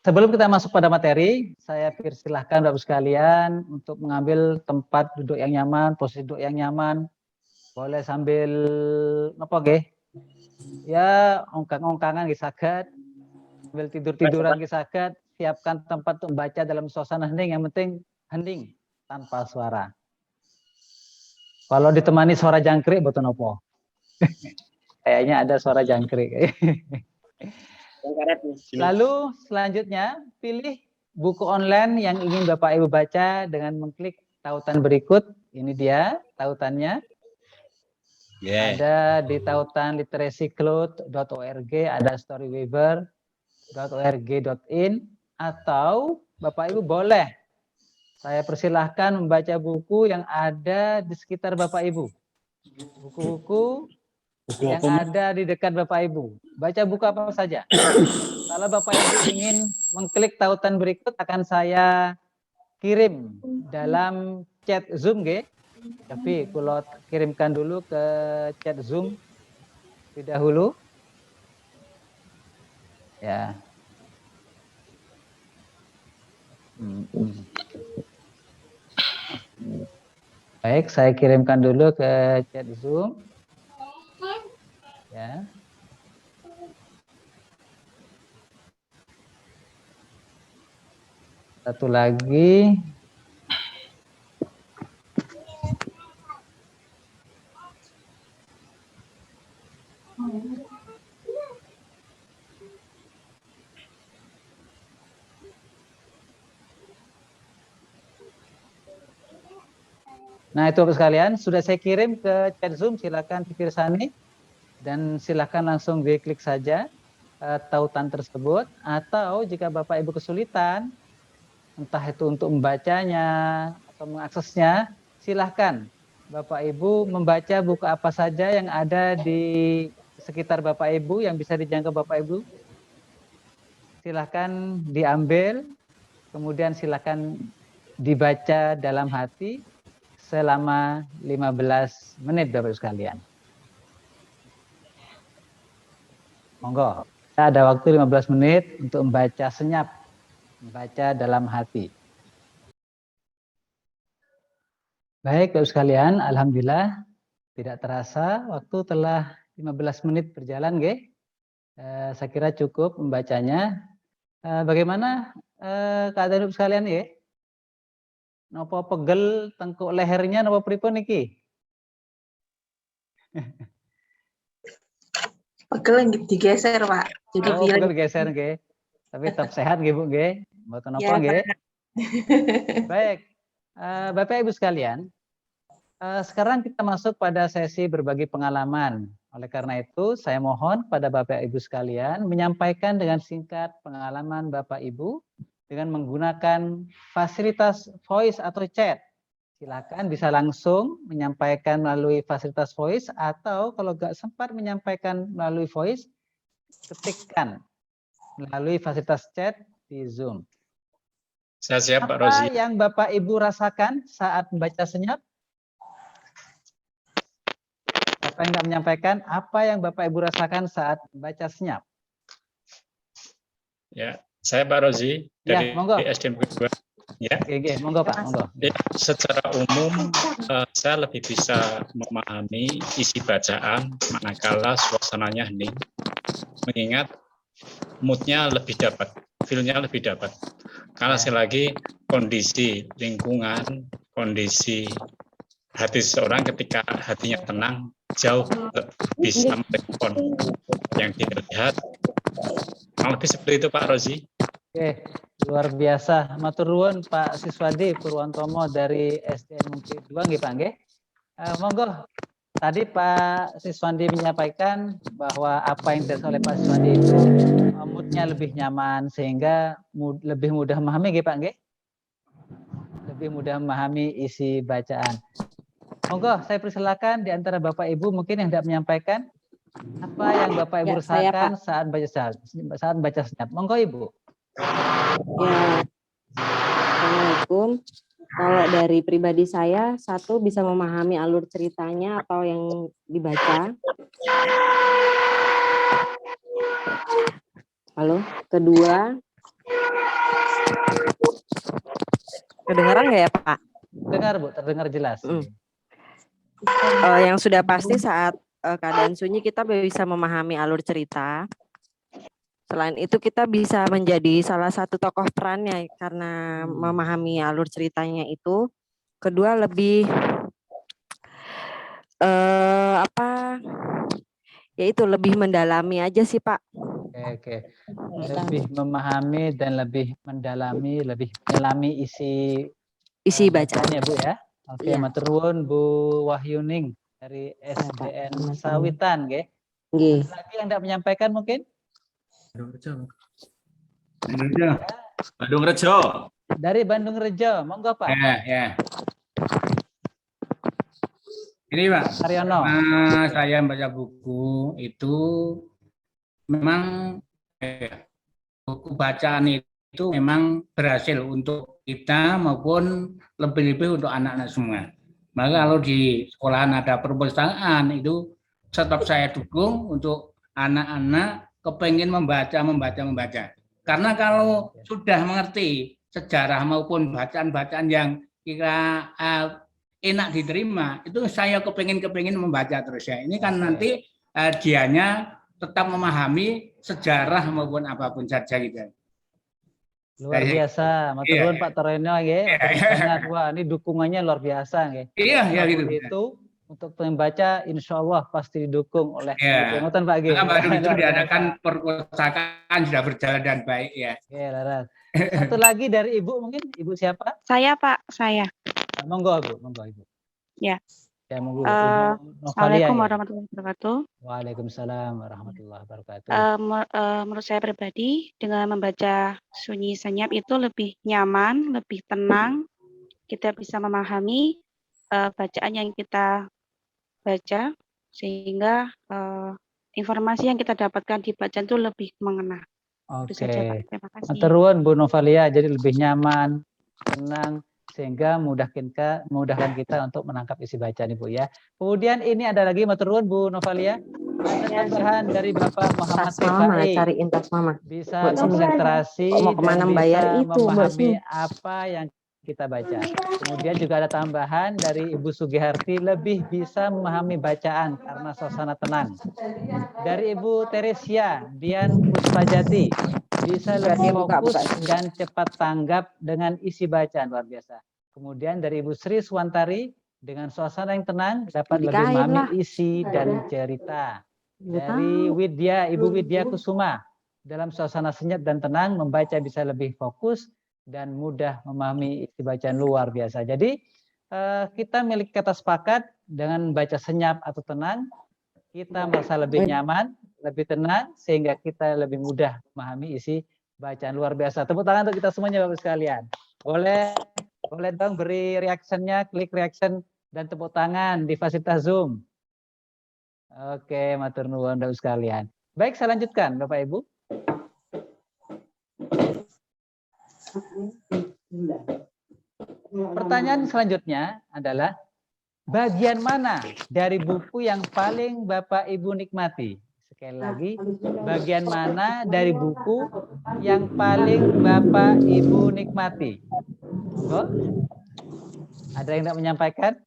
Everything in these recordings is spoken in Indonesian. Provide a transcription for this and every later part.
Sebelum kita masuk pada materi, saya persilahkan Bapak sekalian untuk mengambil tempat duduk yang nyaman, posisi duduk yang nyaman. Boleh sambil apa nggih? Ya, ongkang-ongkangan nggih saged, sambil tidur-tiduran nggih saged. Siapkan tempat untuk membaca dalam suasana hening, yang penting hening tanpa suara. Kalau ditemani suara jangkrik boten apa. Kayaknya ada suara jangkrik. Lalu selanjutnya pilih buku online yang ingin Bapak Ibu baca dengan mengklik tautan berikut. Ini dia tautannya. Ada di tautan literacycloud.org, ada storyweaver.org.in, atau Bapak Ibu boleh saya persilahkan membaca buku yang ada di sekitar Bapak Ibu. Buku-buku yang ada di dekat Bapak Ibu. Baca buku apa saja. Kalau Bapak Ibu ingin mengklik tautan berikut akan saya kirim dalam chat Zoom, nggih. Tapi kalau kirimkan dulu ke chat Zoom lebih dahulu. Ya. Baik, saya kirimkan dulu ke chat Zoom. Ya. Satu lagi. Nah, itu Bapak sekalian, sudah saya kirim ke chat Zoom, silakan dipirsani dan silakan langsung diklik saja tautan tersebut, atau jika Bapak Ibu kesulitan entah itu untuk membacanya atau mengaksesnya, silahkan Bapak Ibu membaca buku apa saja yang ada di sekitar Bapak Ibu yang bisa dijangkau Bapak Ibu. Silahkan diambil, kemudian silahkan dibaca dalam hati selama 15 menit Bapak Ibu sekalian. Monggo, kita ada waktu 15 menit untuk membaca senyap, membaca dalam hati. Baik Bapak Ibu sekalian, alhamdulillah tidak terasa waktu telah 15 menit berjalan, nggih. Saya kira cukup membacanya. Bagaimana keadaan Bapak sekalian, nggih? Napa pegel tengkuk lehernya napa pripun niki? Pegel yang digeser, Pak. Jadi pegel digeser, nggih. Tapi tetap sehat nggih, Bu, nggih. Mboten napa, nggih. Baik. Bapak Ibu sekalian, sekarang kita masuk pada sesi berbagi pengalaman. Oleh karena itu, saya mohon pada Bapak Ibu sekalian menyampaikan dengan singkat pengalaman Bapak Ibu dengan menggunakan fasilitas voice atau chat. Silakan bisa langsung menyampaikan melalui fasilitas voice, atau kalau nggak sempat menyampaikan melalui voice, ketikkan melalui fasilitas chat di Zoom. Saya siap, Pak Rozi. Apa yang Bapak Ibu rasakan saat membaca senyap? Siapa yang nggak menyampaikan apa yang Bapak Ibu rasakan saat membaca senyap? Ya, saya Pak Rozi dari SDM kedua. Ya, monggo Pak, monggo. Ya, secara umum saya lebih bisa memahami isi bacaan manakala suasananya hening, mengingat moodnya lebih dapat, feel-nya lebih dapat. Karena sekali lagi kondisi lingkungan, kondisi hati seseorang ketika hatinya tenang jauh bisa merespon yang dilihat. Lebih seperti itu Pak Rozi. Oke, luar biasa. Matur nuwun Pak Siswadi Purwantomo dari SDN Mungkin 2 nggih Pak nggih. Monggo. Tadi Pak Siswandi menyampaikan bahwa apa yang dirasakan oleh Pak Siswandi itu moodnya lebih nyaman sehingga lebih mudah memahami nggih Pak nggih. Lebih mudah memahami isi bacaan. Monggo, saya persilakan di antara Bapak Ibu mungkin yang tidak menyampaikan apa yang Bapak Ibu rasakan saat baca senyap. Monggo Ibu. Ya, Assalamualaikum. Kalau dari pribadi saya, satu bisa memahami alur ceritanya atau yang dibaca. Halo, kedua Kedengaran nggak ya Pak? Dengar Bu, terdengar jelas. Mm. Yang sudah pasti saat keadaan sunyi kita bisa memahami alur cerita. Selain itu kita bisa menjadi salah satu tokoh perannya karena memahami alur ceritanya itu. Kedua lebih yaitu lebih mendalami aja sih Pak. Oke. Lebih memahami dan lebih mendalami, lebih menyelami isi bacaannya Bu ya. Oke, Iya. matur nuwun Bu Wahyuning dari SDN Sawitan, nggih. Nggih. Ada lagi yang tidak menyampaikan mungkin? Bandung Rejo. Dari Bandung Rejo, monggo Pak. Ya. Ini Pak, Haryono. saya baca buku itu memang buku bacaan itu memang berhasil untuk kita maupun lebih-lebih untuk anak-anak semua. Maka kalau di sekolahan ada perpustakaan itu tetap saya dukung untuk anak-anak kepengen membaca. Karena kalau sudah mengerti sejarah maupun bacaan-bacaan yang kira enak diterima, itu saya kepengen membaca terus ya. Ini kan nanti dianya tetap memahami sejarah maupun apapun saja gitu. Luar biasa, matur nuwun Pak Toreno nggih. Wah, ini dukungannya luar biasa nggih. Iya gitu. Itu untuk pembaca insya Allah pasti didukung oleh ngoten Pak nggih. Baru itu diadakan perpustakaan sudah berjalan dengan baik ya. Oke, laras. Satu lagi dari Ibu mungkin, Ibu siapa? Saya Pak, saya. Monggo Bu, monggo Ibu. Ya. Ya, monggo. Assalamualaikum warahmatullahi wabarakatuh. Waalaikumsalam warahmatullahi wabarakatuh. Menurut saya pribadi, dengan membaca Sunyi Senyap itu lebih nyaman, lebih tenang. Kita bisa memahami bacaan yang kita baca, sehingga informasi yang kita dapatkan di bacaan itu lebih mengena. Oke. Terima kasih. Matur nuwun Bu Novalia, jadi lebih nyaman, tenang, sehingga memudahkan kita untuk menangkap isi bacaan Ibu ya. Kemudian ini ada lagi matur nuwun Bu Novalia, ada tambahan dari Bapak Muhammad Rifai. Cariin tas Mama. Bisa konsentrasi mau kemana dan bayar bisa itu, memahami apa yang kita baca. Kemudian juga ada tambahan dari Ibu Sugiharti, lebih bisa memahami bacaan karena suasana tenang. Dari Ibu Teresia Dian Puspajati, bisa lebih fokus dan cepat tanggap dengan isi bacaan, luar biasa. Kemudian dari Ibu Sri Swantari, dengan suasana yang tenang dapat lebih memahami isi dan cerita. Dari Ibu Widya Kusuma, dalam suasana senyap dan tenang membaca bisa lebih fokus dan mudah memahami isi bacaan, luar biasa. Jadi kita milik kata sepakat dengan baca senyap atau tenang, kita merasa lebih nyaman, lebih tenang, sehingga kita lebih mudah memahami isi bacaan, luar biasa. Tepuk tangan untuk kita semuanya Bapak sekalian. Boleh dong beri reaction-nya, klik reaction dan tepuk tangan di fasilitas Zoom. Oke, matur nuwun Bapak sekalian. Baik, saya lanjutkan Bapak Ibu. Pertanyaan selanjutnya adalah, bagian mana dari buku yang paling Bapak Ibu nikmati? Sekali lagi, bagian mana dari buku yang paling Bapak Ibu nikmati? Oh, ada yang tidak menyampaikan?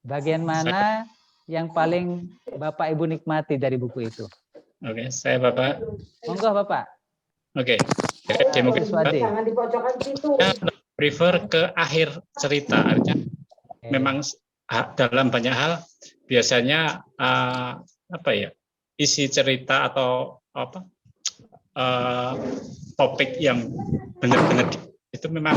Bagian mana yang paling Bapak Ibu nikmati dari buku itu? Oke, saya Bapak. Monggo Bapak. Oke. Mungkin prefer ke akhir cerita, artinya memang dalam banyak hal biasanya isi cerita atau topik yang benar-benar itu memang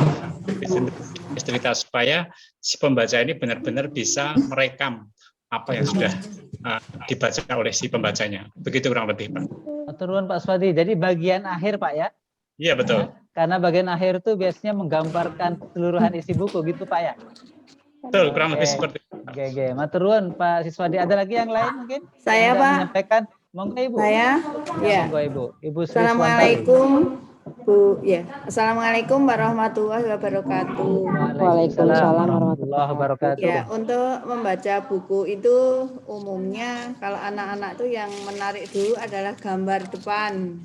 cerita supaya si pembaca ini benar-benar bisa merekam apa yang sudah dibaca oleh si pembacanya. Begitu kurang lebih, Pak. Turun Pak Swadi. Jadi bagian akhir Pak ya? Iya betul. Karena bagian akhir itu biasanya menggambarkan keseluruhan isi buku, gitu Pak ya? Betul, kurang lebih seperti itu. Oke. Matur nuwun Pak Siswadi. Ada lagi yang lain mungkin? Saya Pak. Menyampaikan. Monggo Ibu. Saya. Ya. Monggo Ibu. Ibu Sri Assalamualaikum Bu. Ya. Assalamualaikum warahmatullahi wabarakatuh. Waalaikumsalam warahmatullahi wabarakatuh. Ya, untuk membaca buku itu umumnya kalau anak-anak tuh yang menarik dulu adalah gambar depan.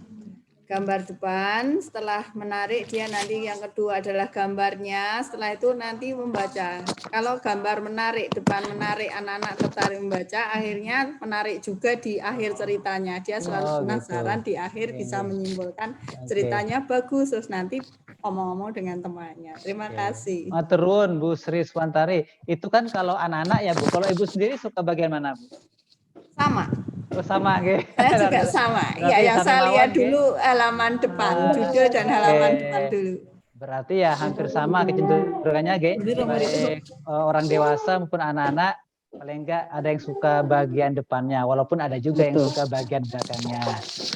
gambar depan, setelah menarik dia nanti yang kedua adalah gambarnya, setelah itu nanti membaca. Kalau gambar menarik, depan menarik, anak-anak tertarik membaca, akhirnya menarik juga di akhir ceritanya. Dia selalu penasaran di akhir bisa menyimpulkan ceritanya bagus, terus nanti ngomong-ngomong dengan temannya. Terima kasih. Maturun Bu Sri Swantari. Itu kan kalau anak-anak ya Bu. Kalau Ibu sendiri suka bagian mana Bu? Sama. Oh, sama gitu. Saya juga sama. Ya, yang saya lihat dulu halaman depan, judul dan halaman depan dulu. Berarti ya hampir sama kecenderungannya, baik orang dewasa maupun anak-anak, paling enggak ada yang suka bagian depannya, walaupun ada juga yang suka bagian belakangnya.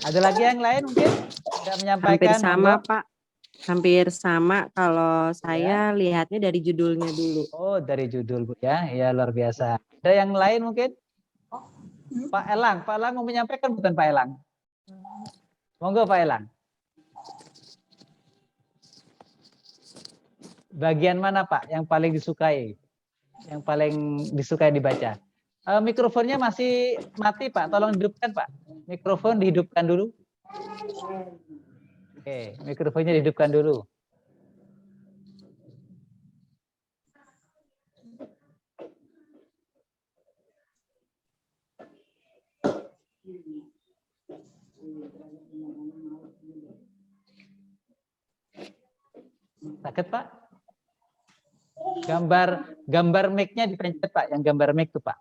Ada lagi yang lain mungkin tidak menyampaikan? Hampir sama, Pak. Hampir sama kalau saya lihatnya dari judulnya dulu. Oh, dari judul Bu ya. Ya, luar biasa. Ada yang lain mungkin? Pak Elang mau menyampaikan bukan Pak Elang? Monggo Pak Elang. Bagian mana Pak yang paling disukai? Yang paling disukai dibaca? Mikrofonnya masih mati Pak, tolong hidupkan Pak. Mikrofon dihidupkan dulu. Oke, mikrofonnya dihidupkan dulu. Sakit Pak? Gambar mic-nya dipencet Pak, yang gambar mic tuh Pak.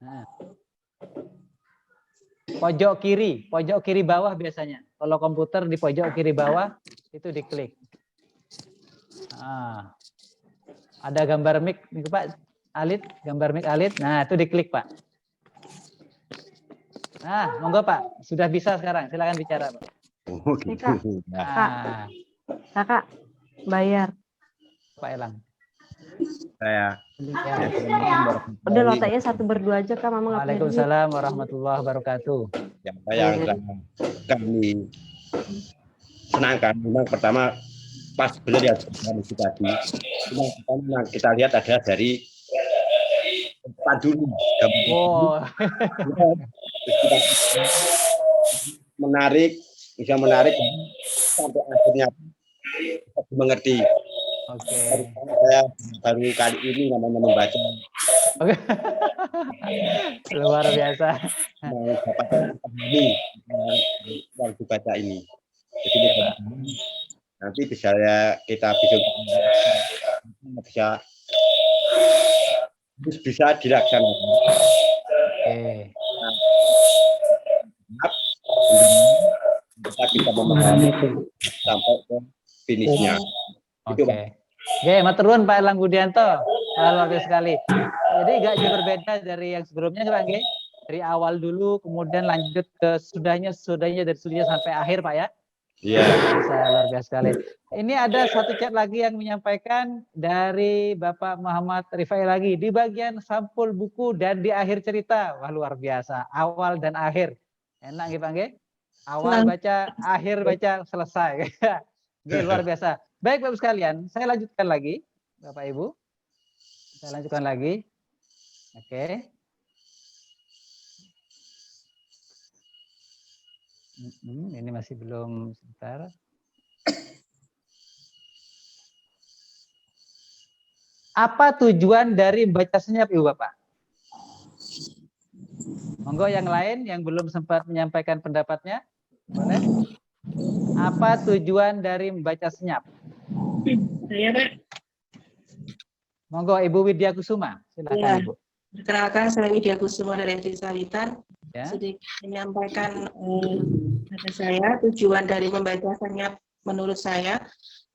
Nah. Pojok kiri bawah biasanya. Kalau komputer di pojok kiri bawah itu diklik. Nah. Ada gambar mic nih Pak, Alit, gambar mic Alit. Nah, itu diklik Pak. Nah, monggo Pak, sudah bisa sekarang. Silakan bicara Pak. Oh, gitu. Nah. Kakak bayar. Pak Elang. Saya. Udah loteknya 1/2 aja Kak, Mama nggak punya duit. Waalaikumsalam warahmatullahi wabarakatuh. Yang saya kami senangkan memang pertama pas benar ya tadi. Memang kita lihat ada dari depan dulu. Oh. Bisa menarik sampai akhirnya mengerti. Oke. Saya baru kali ini namanya membaca. Oke. Luar biasa. Ini yang dibaca ini. Jadi nanti bisa bisa dilaksanakan. Oke. Kita bisa memahami sampai ke finishnya. Oke. Oke, maturun Pak Elang Budianto. Luar biasa sekali. Jadi nggak jauh berbeda dari yang sebelumnya Pak G. Dari awal dulu, kemudian lanjut ke sudahnya dari sudahnya sampai akhir Pak ya. Iya. Luar biasa sekali. Ini ada satu chat lagi yang menyampaikan dari Bapak Muhammad Rifai lagi. Di bagian sampul buku dan di akhir cerita. Wah luar biasa. Awal dan akhir. Enak gitu Pak G. Awal baca, akhir baca, selesai. Oke, luar biasa. Baik Bapak sekalian, saya lanjutkan lagi. Bapak Ibu. Saya lanjutkan lagi. Oke. Ini masih belum sebentar. Apa tujuan dari membaca senyap Ibu Bapak? Monggo yang lain yang belum sempat menyampaikan pendapatnya. Boleh? Apa tujuan dari membaca senyap? Saya Pak. Monggo Ibu Widya Kusuma, silakan Ya. Ibu. Perkenalkan, saya Widya Kusuma dari Desa Salitan. Ya. Sedikit menyampaikan pada saya tujuan dari membaca senyap menurut saya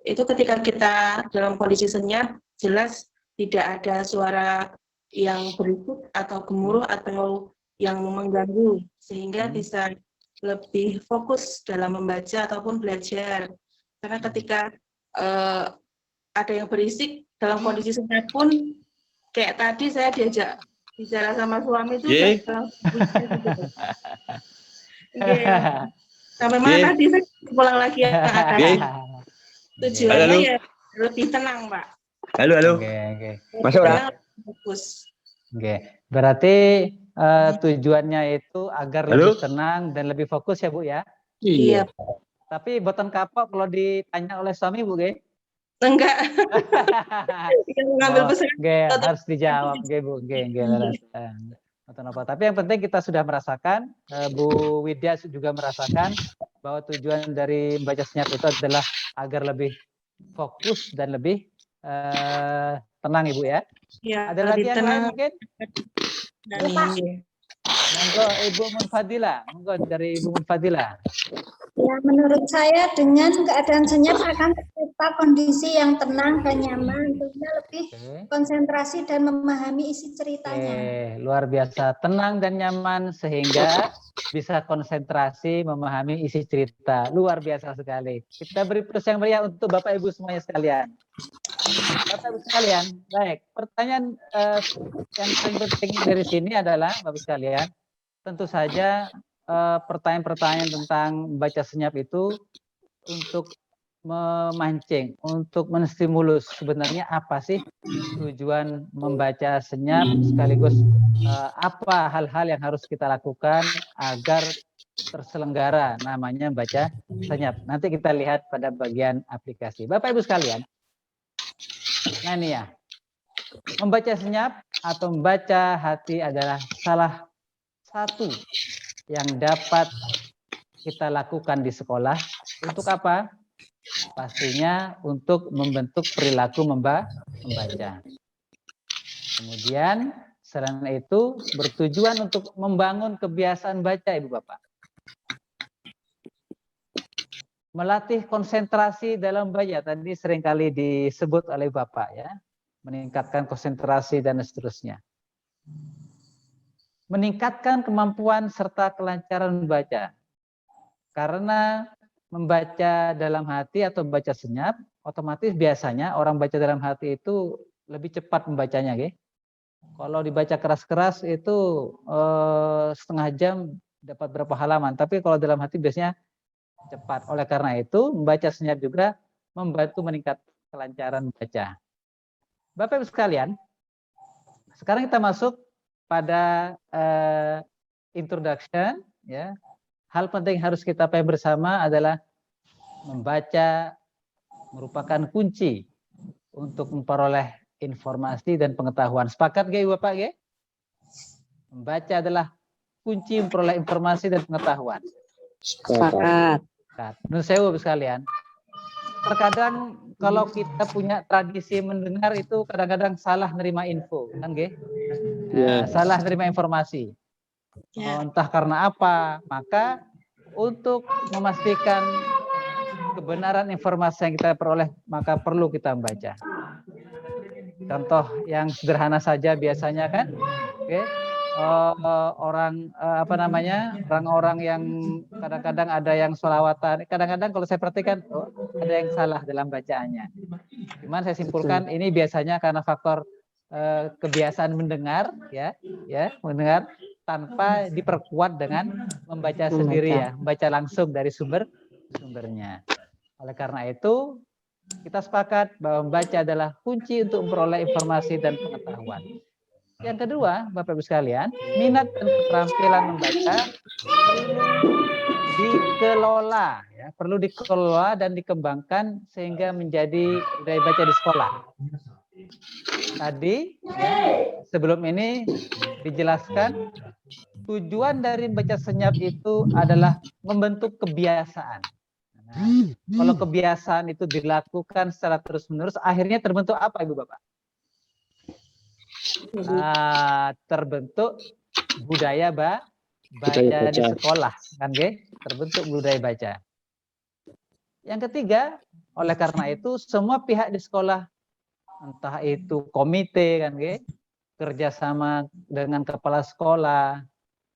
itu ketika kita dalam kondisi senyap jelas tidak ada suara yang berisik atau gemuruh atau yang mengganggu sehingga bisa lebih fokus dalam membaca ataupun belajar. Karena ketika ada yang berisik dalam kondisi senyap pun kayak tadi saya diajak bicara sama suami itu sampai mana tadi saya pulang lagi ya tujuannya ya lebih tenang Pak. Halo. Oke. Masuk lah. Fokus. Oke. Berarti tujuannya itu agar lebih tenang dan lebih fokus ya Bu ya. Iya. Tapi boten kapok kalau ditanya oleh suami, Bu, Ge. Enggak. Yang mengambil Oh, pesan Ge, tetap harus dijawab, Ge, Bu, Ge, leres. Boten apa. Tapi yang penting kita sudah merasakan, Bu Widya juga merasakan bahwa tujuan dari membaca senyap itu adalah agar lebih fokus dan lebih tenang, Ibu ya. ya, Ada lagi lebih yang tenang lain mungkin? dan Monggo Ibu Munfadila, monggo dari Ibu Munfadila. Ya, menurut saya dengan keadaan senyap akan tercipta kondisi yang tenang dan nyaman, sehingga lebih konsentrasi dan memahami isi ceritanya. Luar biasa, tenang dan nyaman sehingga bisa konsentrasi memahami isi cerita. Luar biasa sekali. Kita beri plus yang meriah untuk Bapak Ibu semuanya sekalian. Bapak Ibu sekalian, baik. Pertanyaan yang paling penting dari sini adalah Bapak sekalian, tentu saja pertanyaan-pertanyaan tentang membaca senyap itu untuk memancing, untuk menstimulus sebenarnya apa sih tujuan membaca senyap, sekaligus apa hal-hal yang harus kita lakukan agar terselenggara namanya membaca senyap. Nanti kita lihat pada bagian aplikasi. Bapak Ibu sekalian, nah ini ya, membaca senyap atau membaca hati adalah salah satu yang dapat kita lakukan di sekolah. Untuk apa? Pastinya untuk membentuk perilaku membaca. Kemudian selain itu bertujuan untuk membangun kebiasaan baca, Ibu Bapak. Melatih konsentrasi dalam baca, tadi seringkali disebut oleh Bapak ya. Meningkatkan konsentrasi dan seterusnya. Meningkatkan kemampuan serta kelancaran membaca. Karena membaca dalam hati atau baca senyap, otomatis biasanya orang baca dalam hati itu lebih cepat membacanya. Okay? Kalau dibaca keras-keras itu setengah jam dapat berapa halaman. Tapi kalau dalam hati biasanya cepat. Oleh karena itu, membaca senyap juga membantu meningkatkan kelancaran baca. Bapak Ibu sekalian, sekarang kita masuk pada introduction. Ya. Hal penting harus kita pahami bersama adalah membaca merupakan kunci untuk memperoleh informasi dan pengetahuan. Sepakat gak Bapak? Gak? Membaca adalah kunci memperoleh informasi dan pengetahuan. Sepakat. Menurut saya Bapak sekalian, terkadang kalau kita punya tradisi mendengar itu kadang-kadang salah nerima info, kan gak? Salah nerima informasi. Entah karena apa, maka untuk memastikan kebenaran informasi yang kita peroleh, maka perlu kita membaca. Contoh yang sederhana saja biasanya kan, orang-orang yang kadang-kadang ada yang sholawatan, kadang-kadang kalau saya perhatikan ada yang salah dalam bacaannya. Cuman saya simpulkan ini biasanya karena faktor kebiasaan mendengar, mendengar tanpa diperkuat dengan membaca sendiri ya, membaca langsung dari sumbernya. Oleh karena itu, kita sepakat bahwa membaca adalah kunci untuk memperoleh informasi dan pengetahuan. Yang kedua, Bapak Ibu sekalian, minat dan keterampilan membaca dikelola, ya, perlu dikelola dan dikembangkan sehingga menjadi budaya baca di sekolah. Tadi sebelum ini dijelaskan tujuan dari baca senyap itu adalah membentuk kebiasaan. Nah, kalau kebiasaan itu dilakukan secara terus-menerus, akhirnya terbentuk apa Ibu Bapak? Terbentuk budaya baca di sekolah, kan terbentuk budaya baca. Yang ketiga, oleh karena itu semua pihak di sekolah, entah itu komite kan kerjasama dengan kepala sekolah,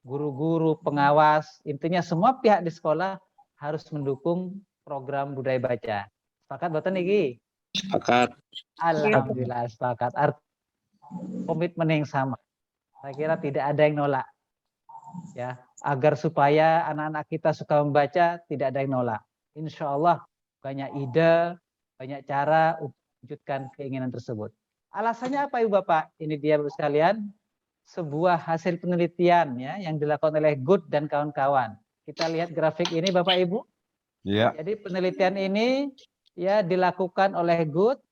guru-guru, pengawas, intinya semua pihak di sekolah harus mendukung program budaya baca. Sepakat boten niki? Sepakat. Alhamdulillah sepakat. Komitmen yang sama. Saya kira tidak ada yang nolak. Ya, agar supaya anak-anak kita suka membaca, tidak ada yang nolak. Insya Allah banyak ide, banyak cara untuk mewujudkan keinginan tersebut. Alasannya apa Ibu Bapak? Ini dia Bapak sekalian, sebuah hasil penelitian ya yang dilakukan oleh Good dan kawan-kawan. Kita lihat grafik ini Bapak Ibu. Ya. Jadi penelitian ini ya dilakukan oleh Good.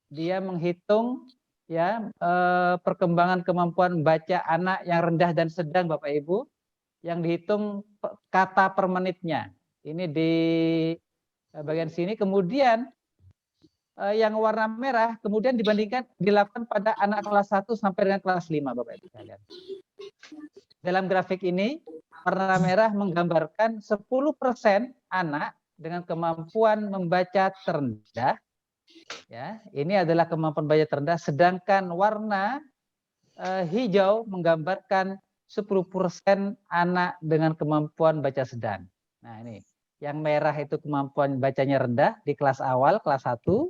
Dia menghitung ya perkembangan kemampuan baca anak yang rendah dan sedang, Bapak Ibu, yang dihitung kata per menitnya. Ini di bagian sini. Kemudian yang warna merah kemudian dilakukan pada anak kelas 1 sampai dengan kelas 5, Bapak Ibu sekalian. Dalam grafik ini warna merah menggambarkan 10% anak dengan kemampuan membaca terendah. Ya, ini adalah kemampuan baca terendah, sedangkan warna hijau menggambarkan 10% anak dengan kemampuan baca sedang. Nah, ini yang merah itu kemampuan bacanya rendah di kelas awal, kelas 1.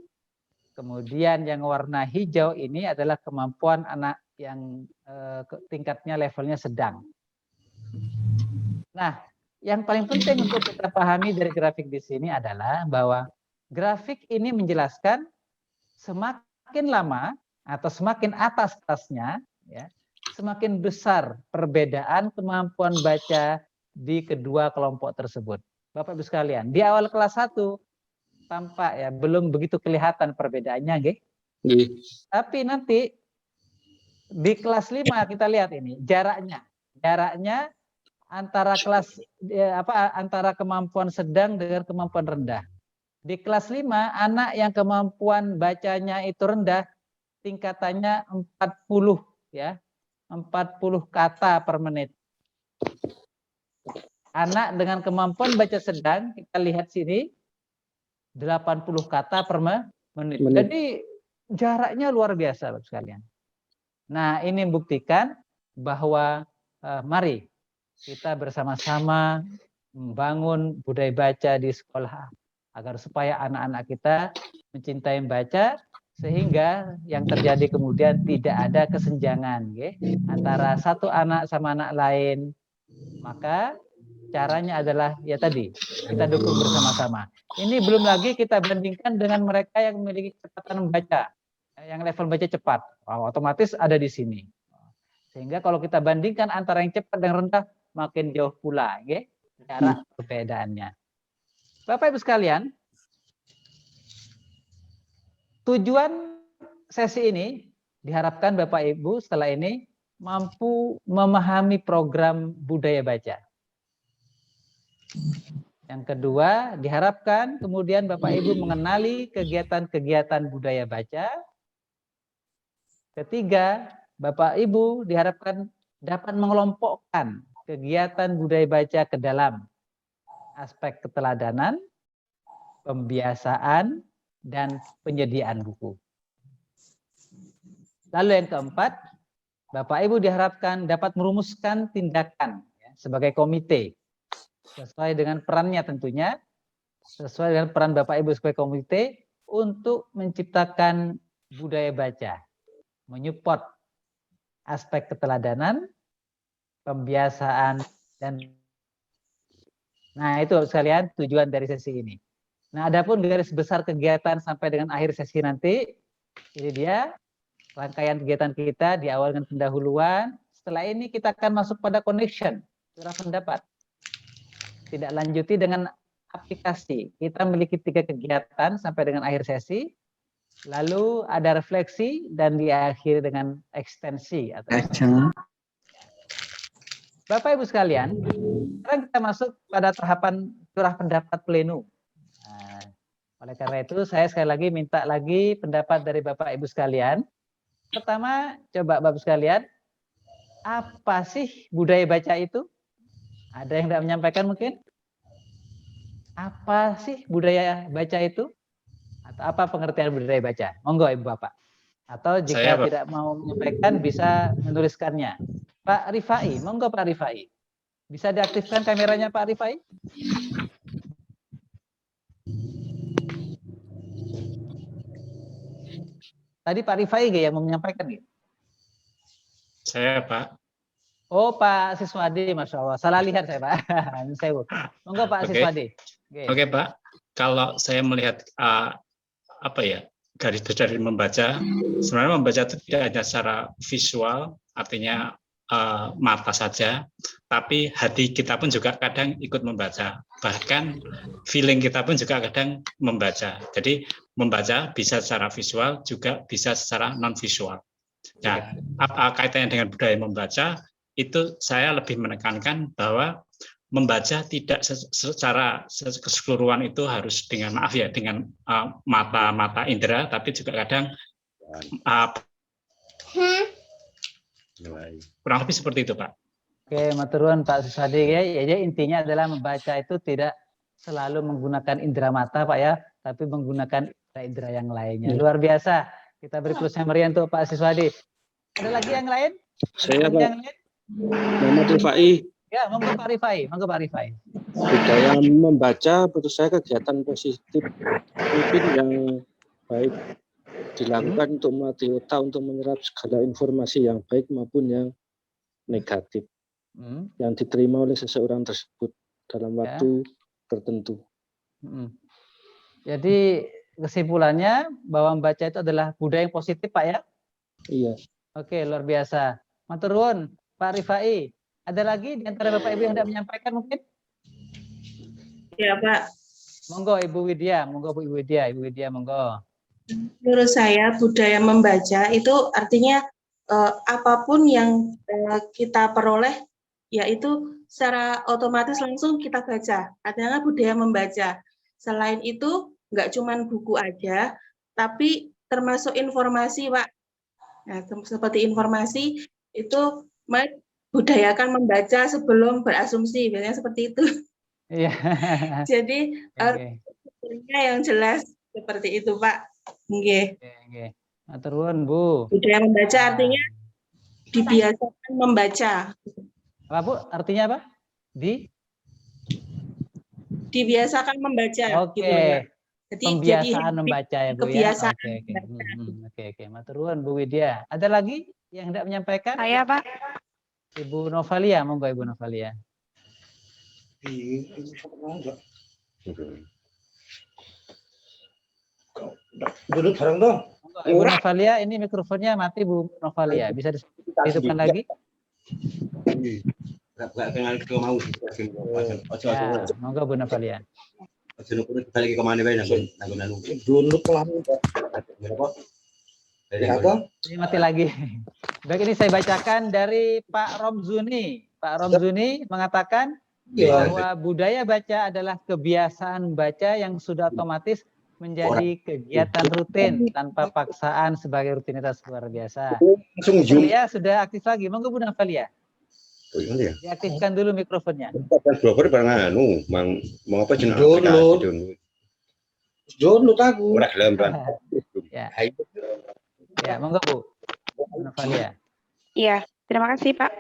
Kemudian yang warna hijau ini adalah kemampuan anak yang tingkatnya levelnya sedang. Nah, yang paling penting untuk kita pahami dari grafik di sini adalah bahwa grafik ini menjelaskan semakin lama atau semakin atas kelasnya, ya, semakin besar perbedaan kemampuan baca di kedua kelompok tersebut. Bapak Ibu sekalian, di awal kelas 1 tampak ya belum begitu kelihatan perbedaannya, nggih. Tapi nanti di kelas 5 kita lihat ini jaraknya antara kelas antara kemampuan sedang dengan kemampuan rendah. Di kelas 5 anak yang kemampuan bacanya itu rendah tingkatannya 40 ya. 40 kata per menit. Anak dengan kemampuan baca sedang kita lihat sini 80 kata per menit. Jadi jaraknya luar biasa, Bapak sekalian. Nah, ini membuktikan bahwa mari kita bersama-sama membangun budaya baca di sekolah agar supaya anak-anak kita mencintai membaca sehingga yang terjadi kemudian tidak ada kesenjangan antara satu anak sama anak lain. Maka caranya adalah ya tadi kita dukung bersama-sama. Ini belum lagi kita bandingkan dengan mereka yang memiliki kecepatan membaca, yang level baca cepat, otomatis ada di sini. Sehingga kalau kita bandingkan antara yang cepat dan rendah makin jauh pula, cara perbedaannya. Bapak Ibu sekalian, tujuan sesi ini diharapkan Bapak Ibu setelah ini mampu memahami program budaya baca. Yang kedua, diharapkan kemudian Bapak Ibu mengenali kegiatan-kegiatan budaya baca. Ketiga, Bapak Ibu diharapkan dapat mengelompokkan kegiatan budaya baca ke dalam aspek keteladanan, pembiasaan, dan penyediaan buku. Lalu yang keempat, Bapak Ibu diharapkan dapat merumuskan tindakan sebagai komite sesuai dengan perannya tentunya, sesuai dengan peran Bapak Ibu sebagai komite untuk menciptakan budaya baca, menyupport aspek keteladanan, pembiasaan, dan nah itu sekalian tujuan dari sesi ini. Nah, adapun garis besar kegiatan sampai dengan akhir sesi nanti, ini dia rangkaian kegiatan kita di awal dengan pendahuluan. Setelah ini kita akan masuk pada connection, curah pendapat. Tidak lanjuti dengan aplikasi. Kita memiliki 3 kegiatan sampai dengan akhir sesi. Lalu ada refleksi dan diakhiri dengan ekstensi atau Bapak Ibu sekalian, sekarang kita masuk pada tahapan curah pendapat pleno. Nah, oleh karena itu saya sekali lagi minta lagi pendapat dari Bapak Ibu sekalian. Pertama, coba Bapak sekalian, apa sih budaya baca itu? Ada yang tidak menyampaikan mungkin? Apa sih budaya baca itu? Atau apa pengertian budaya baca? Monggo Ibu Bapak. Atau jika tidak mau menyampaikan bisa menuliskannya. Pak Rifai, monggo Pak Rifai. Bisa diaktifkan kameranya Pak Rifai? Tadi Pak Rifai yang mau menyampaikan gitu? Saya Pak. Oh Pak Siswadi, Masya Allah. Salah lihat saya Pak. Monggo Pak Siswadi. Oke Pak, kalau saya melihat garis besar dari membaca, sebenarnya membaca itu tidak hanya secara visual, artinya mata saja, tapi hati kita pun juga kadang ikut membaca. bahkan feeling kita pun juga kadang membaca. Jadi membaca bisa secara visual, juga bisa secara non visual. Nah, kaitannya dengan budaya membaca itu saya lebih menekankan bahwa membaca tidak secara keseluruhan itu harus dengan dengan mata indera, tapi juga kadang kurang lebih seperti itu, Pak. Oke, maturun Pak Susadi ya. Jadi intinya adalah membaca itu tidak selalu menggunakan indera mata, Pak ya, tapi menggunakan indera yang lainnya. Luar biasa. Kita beri plusnya meriah untuk Pak Susadi. Ada lagi yang lain? Saya Pak. Yang lain? Muhammad Rifai. Ya, monggo Pak Rifai. Monggo Pak Rifai. Budaya membaca menurut saya kegiatan positif mungkin yang baik dilakukan untuk melatih otak untuk menyerap segala informasi yang baik maupun yang negatif yang diterima oleh seseorang tersebut dalam waktu tertentu. Jadi kesimpulannya bahwa membaca itu adalah budaya yang positif, Pak ya? Iya. Oke, luar biasa. Matur nuwun, Pak Rifai. Ada lagi di antara Bapak Ibu yang hendak menyampaikan mungkin? Ya, Pak. Monggo Ibu Widya, monggo Bu Ibu Widya, monggo. Menurut saya budaya membaca itu artinya apapun yang kita peroleh, yaitu secara otomatis langsung kita baca. Artinya budaya membaca. Selain itu, nggak cuma buku aja, tapi termasuk informasi, Pak. Nah, seperti informasi itu budayakan membaca sebelum berasumsi, biasanya seperti itu. Iya. Jadi yang jelas seperti itu, Pak. Nggih. Oke. Matur nuwun, Bu. Budaya membaca artinya dibiasakan membaca. Apa, Bu? Artinya apa? Dibiasakan membaca. Oke. Gitu, jadi pembiasaan membaca ya, Bu kebiasaan. Ya. Oke. Matur nuwun, Bu Widya. Ada lagi yang hendak menyampaikan? Saya, Pak. Ibu Novalia, monggo Ibu Novalia. Duduk bareng dong. Ibu Novalia, ini mikrofonnya mati Bu Novalia. Bisa dihidupkan lagi? Ya, monggo Bu Novalia. Balik ke mana duduk Ini mati lagi. Baik, ini saya bacakan dari Pak Romzuni. Pak Romzuni mengatakan bahwa budaya baca adalah kebiasaan baca yang sudah otomatis menjadi kegiatan rutin tanpa paksaan sebagai rutinitas luar biasa. Novalia sudah aktif lagi. Monggo Bu Novalia. Diaktifkan dulu mikrofonnya. Broker barang mau apa jeneng? Download aku. Ora gelem, Pak. Ya, monggo Bu Novalia. Iya, terima kasih Pak.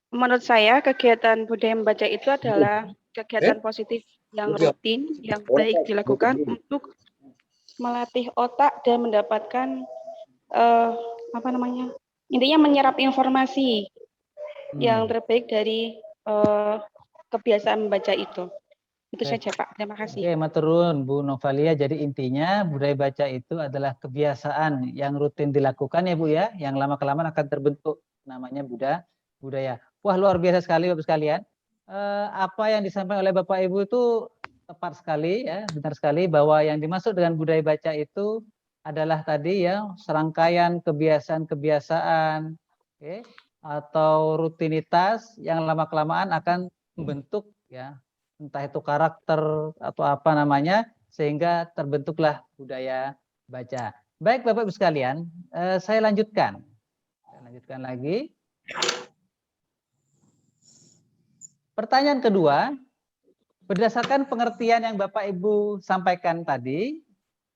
Menurut saya kegiatan budaya membaca itu adalah kegiatan positif yang rutin, yang baik dilakukan untuk melatih otak dan mendapatkan intinya menyerap informasi yang terbaik dari kebiasaan membaca itu. Itu saja Pak. Terima kasih. Oke, matur nuwun Bu Novalia. Jadi intinya budaya baca itu adalah kebiasaan yang rutin dilakukan ya Bu ya, yang lama-kelamaan akan terbentuk namanya budaya. Wah, luar biasa sekali Bapak sekalian. Apa yang disampaikan oleh Bapak Ibu itu tepat sekali ya, benar sekali bahwa yang dimaksud dengan budaya baca itu adalah tadi ya serangkaian kebiasaan-kebiasaan atau rutinitas yang lama-kelamaan akan membentuk ya entah itu karakter atau apa namanya sehingga terbentuklah budaya baca. Baik Bapak Ibu sekalian, saya lanjutkan. Lagi. Pertanyaan kedua, berdasarkan pengertian yang Bapak Ibu sampaikan tadi,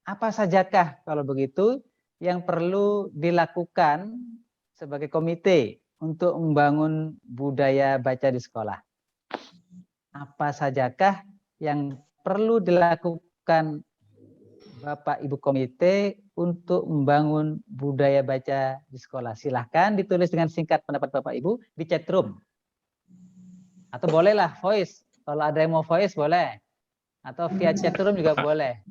apa sajakah kalau begitu yang perlu dilakukan sebagai komite untuk membangun budaya baca di sekolah? Apa sajakah yang perlu dilakukan Bapak Ibu komite untuk membangun budaya baca di sekolah? Silahkan ditulis dengan singkat pendapat Bapak Ibu di chat room. Atau bolehlah voice. Kalau ada yang mau voice boleh. Atau via chat room juga boleh.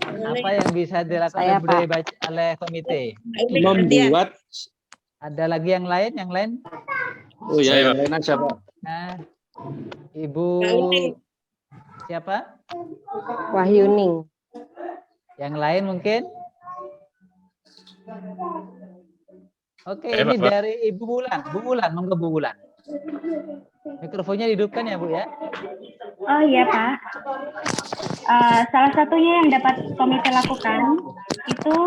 Apa yang bisa dilakukan oleh budaya baca oleh komite? Membuat. Ada lagi yang lain? Oh ya, yang lain aja Pak. Nah, Ibu siapa? Wahyuning. Yang lain mungkin? Oke, ini Bapak. dari Ibu Bulan. Bu Bulan, monggo Bu Bulan. Mikrofonnya dihidupkan ya Bu ya. Oh iya Pak. Salah satunya yang dapat komite lakukan itu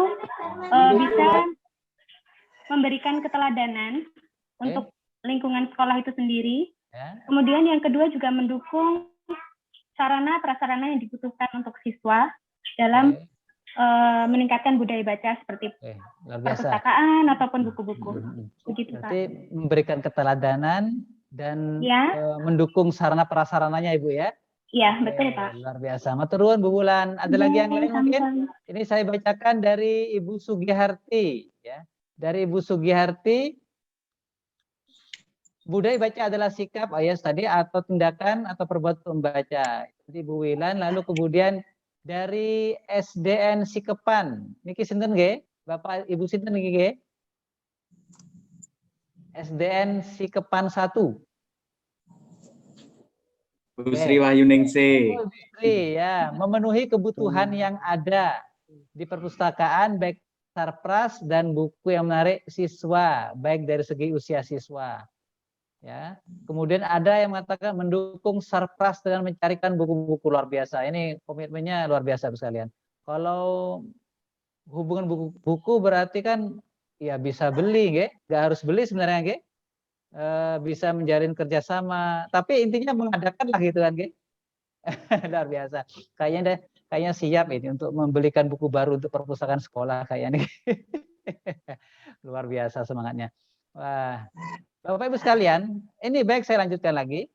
bisa memberikan keteladanan untuk lingkungan sekolah itu sendiri. Ya. Kemudian yang kedua juga mendukung sarana prasarana yang dibutuhkan untuk siswa dalam meningkatkan budaya baca seperti perpustakaan ataupun buku-buku. Begitu Pak. Berarti memberikan keteladanan dan mendukung sarana prasarananya Ibu ya. Iya, betul Pak. Luar biasa. Matur nuwun Bu Bulan. Ada lagi yang lain mungkin? Ini saya bacakan dari Ibu Sugiharti ya. Dari Ibu Sugiharti, budaya baca adalah sikap tadi atau tindakan atau perbuatan membaca. Jadi Bu Wilan, lalu kemudian dari SDN Sikepan. Niki sinten nggih? Bapak Ibu sinten niki nggih? SDN Sikepan 1. Bu Sri Wahyuningsih. Bu Sri ya, memenuhi kebutuhan yang ada di perpustakaan baik sarpras dan buku yang menarik siswa, baik dari segi usia siswa. Ya. Kemudian ada yang mengatakan mendukung sarpras dengan mencarikan buku-buku, luar biasa. Ini komitmennya luar biasa sekalian. Kalau hubungan buku berarti kan ya bisa beli, nggak harus beli sebenarnya, nggih. Bisa menjalin kerjasama, tapi intinya mengadakan lah gitu kan, luar biasa. Kayaknya siap ini untuk membelikan buku baru untuk perpustakaan sekolah kayaknya. Luar biasa semangatnya. Wah, Bapak Ibu sekalian, ini baik saya lanjutkan lagi.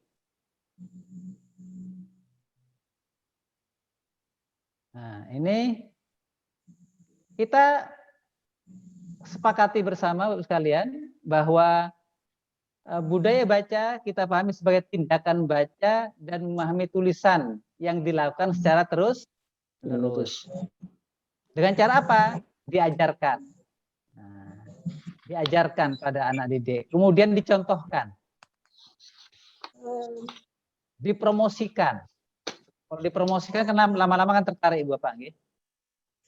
Nah, ini kita sepakati bersama Bapak sekalian bahwa budaya baca kita pahami sebagai tindakan baca dan memahami tulisan yang dilakukan secara terus-menerus. Dengan cara apa? Diajarkan. Nah, diajarkan pada anak didik. Kemudian dicontohkan. Dipromosikan. Kalau dipromosikan kan lama-lama kan tertarik Ibu Bapak.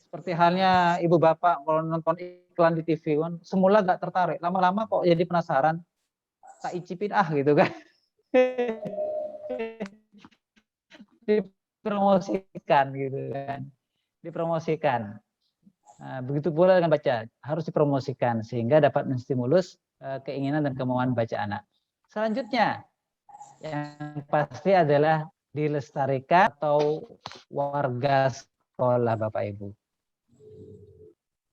Seperti halnya Ibu Bapak kalau nonton iklan di TV kan, semula nggak tertarik. Lama-lama kok jadi penasaran. Tak icipin gitu kan. Dipromosikan gitu kan. Dipromosikan. Nah, begitu pula dengan baca, harus dipromosikan sehingga dapat menstimulus keinginan dan kemauan baca anak. Selanjutnya yang pasti adalah dilestarikan atau warga sekolah Bapak Ibu.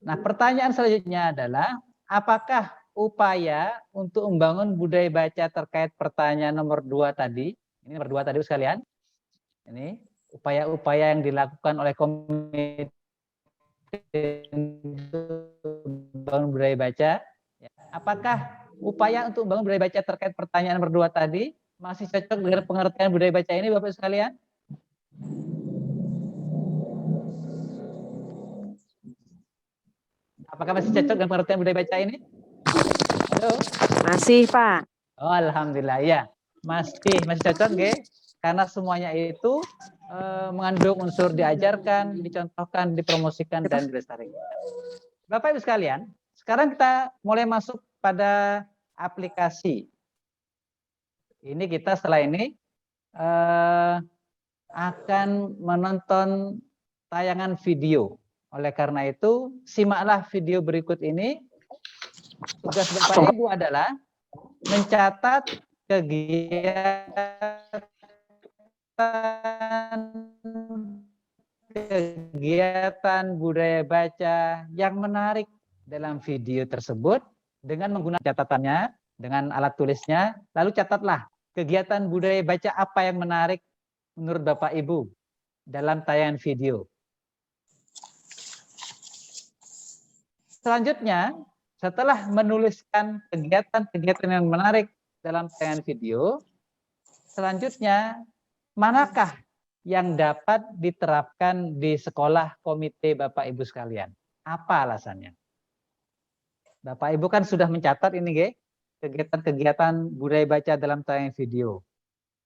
Nah, pertanyaan selanjutnya adalah apakah upaya untuk membangun budaya baca terkait pertanyaan nomor 2 tadi, ini nomor 2 tadi sekalian, ini upaya-upaya yang dilakukan oleh komite membangun budaya baca, apakah upaya untuk membangun budaya baca terkait pertanyaan nomor 2 tadi masih cocok dengan pengertian budaya baca ini Bapak sekalian? Apakah masih cocok dengan pengertian budaya baca ini? Halo? Masih, Pak. Oh, alhamdulillah ya. Masih cocok, nggih? Karena semuanya itu mengandung unsur diajarkan, dicontohkan, dipromosikan dan dilestarikan. Bapak Ibu sekalian, sekarang kita mulai masuk pada aplikasi. Ini kita setelah ini akan menonton tayangan video. Oleh karena itu, simaklah video berikut ini. Tugas Bapak Ibu adalah mencatat kegiatan budaya baca yang menarik dalam video tersebut dengan menggunakan catatannya, dengan alat tulisnya, lalu catatlah kegiatan budaya baca apa yang menarik menurut Bapak Ibu dalam tayangan video. Selanjutnya, setelah menuliskan kegiatan-kegiatan yang menarik dalam tayangan video, selanjutnya manakah yang dapat diterapkan di sekolah komite Bapak Ibu sekalian? Apa alasannya? Bapak Ibu kan sudah mencatat ini, kegiatan-kegiatan budaya baca dalam tayangan video.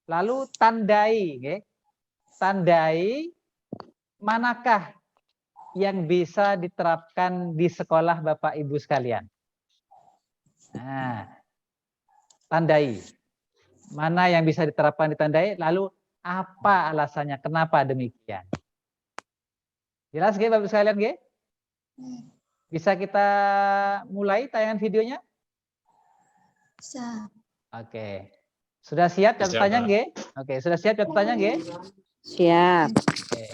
Lalu tandai, nggih. Tandai manakah yang bisa diterapkan di sekolah Bapak Ibu sekalian? Nah, tandai. Mana yang bisa diterapkan ditandai, lalu apa alasannya, kenapa demikian? Jelas nggih Bapak sekalian nggih? Bisa kita mulai tayangan videonya? Bisa. Oke. Sudah siap catatannya nggih? Oke, sudah siap catatannya nggih? Siap. Oke.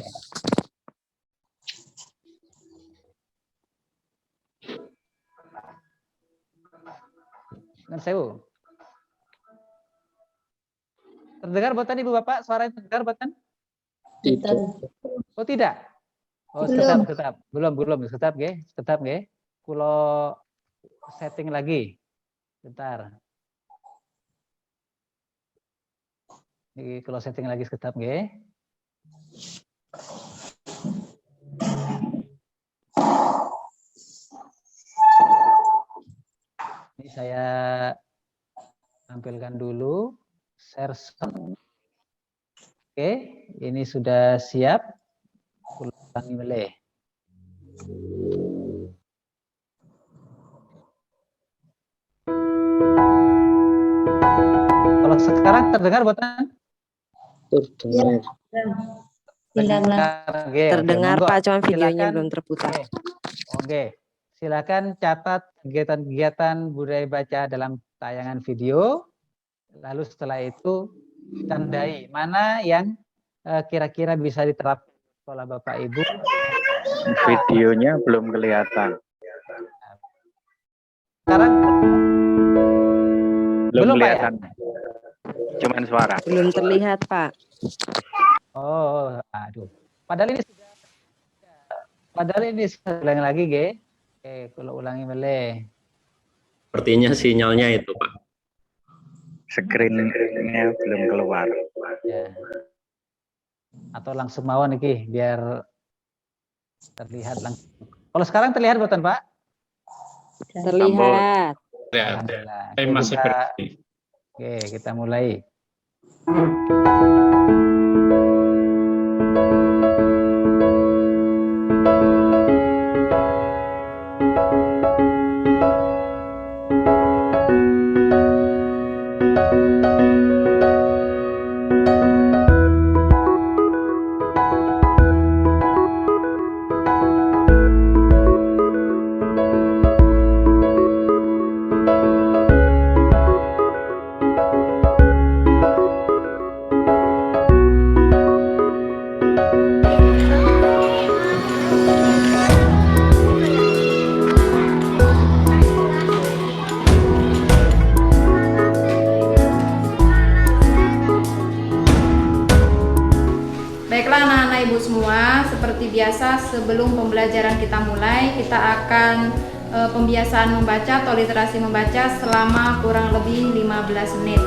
Dengan sewu. Terdengar boten Ibu Bapak? Suaranya terdengar boten? Tidak. Oh tidak? Oh Belum. sekejap. Belum. Sekejap nggih. Kulo setting lagi. Bentar. Ini kulo setting lagi sekejap nggih. Ini saya tampilkan dulu share screen. Oke, ini sudah siap. Ulangi meleh. Kalau sekarang terdengar boten? Terdengar. Terdengar Pak, cuma videonya belum terputar. Oke. Silakan catat kegiatan-kegiatan budaya baca dalam tayangan video. Lalu setelah itu tandai mana yang kira-kira bisa diterapkan sekolah Bapak Ibu. Videonya belum kelihatan. Sekarang Belum Pak, ya? kelihatan. Cuman suara. Belum terlihat Pak. Oh, aduh. Padahal ini saya ulangi lagi, Ge. Oke, kalau ulangi meleh. Sepertinya sinyalnya itu, Pak. Screen-nya belum keluar. Ya. Atau langsung mawon iki biar terlihat langsung. Kalau sekarang terlihat boten, Pak? Terlihat. Alhamdulillah. Saya masih berdiri. Oke, kita mulai. Baiklah anak-anak ibu semua, seperti biasa sebelum pembelajaran kita mulai, kita akan pembiasaan membaca atau literasi membaca selama kurang lebih 15 menit.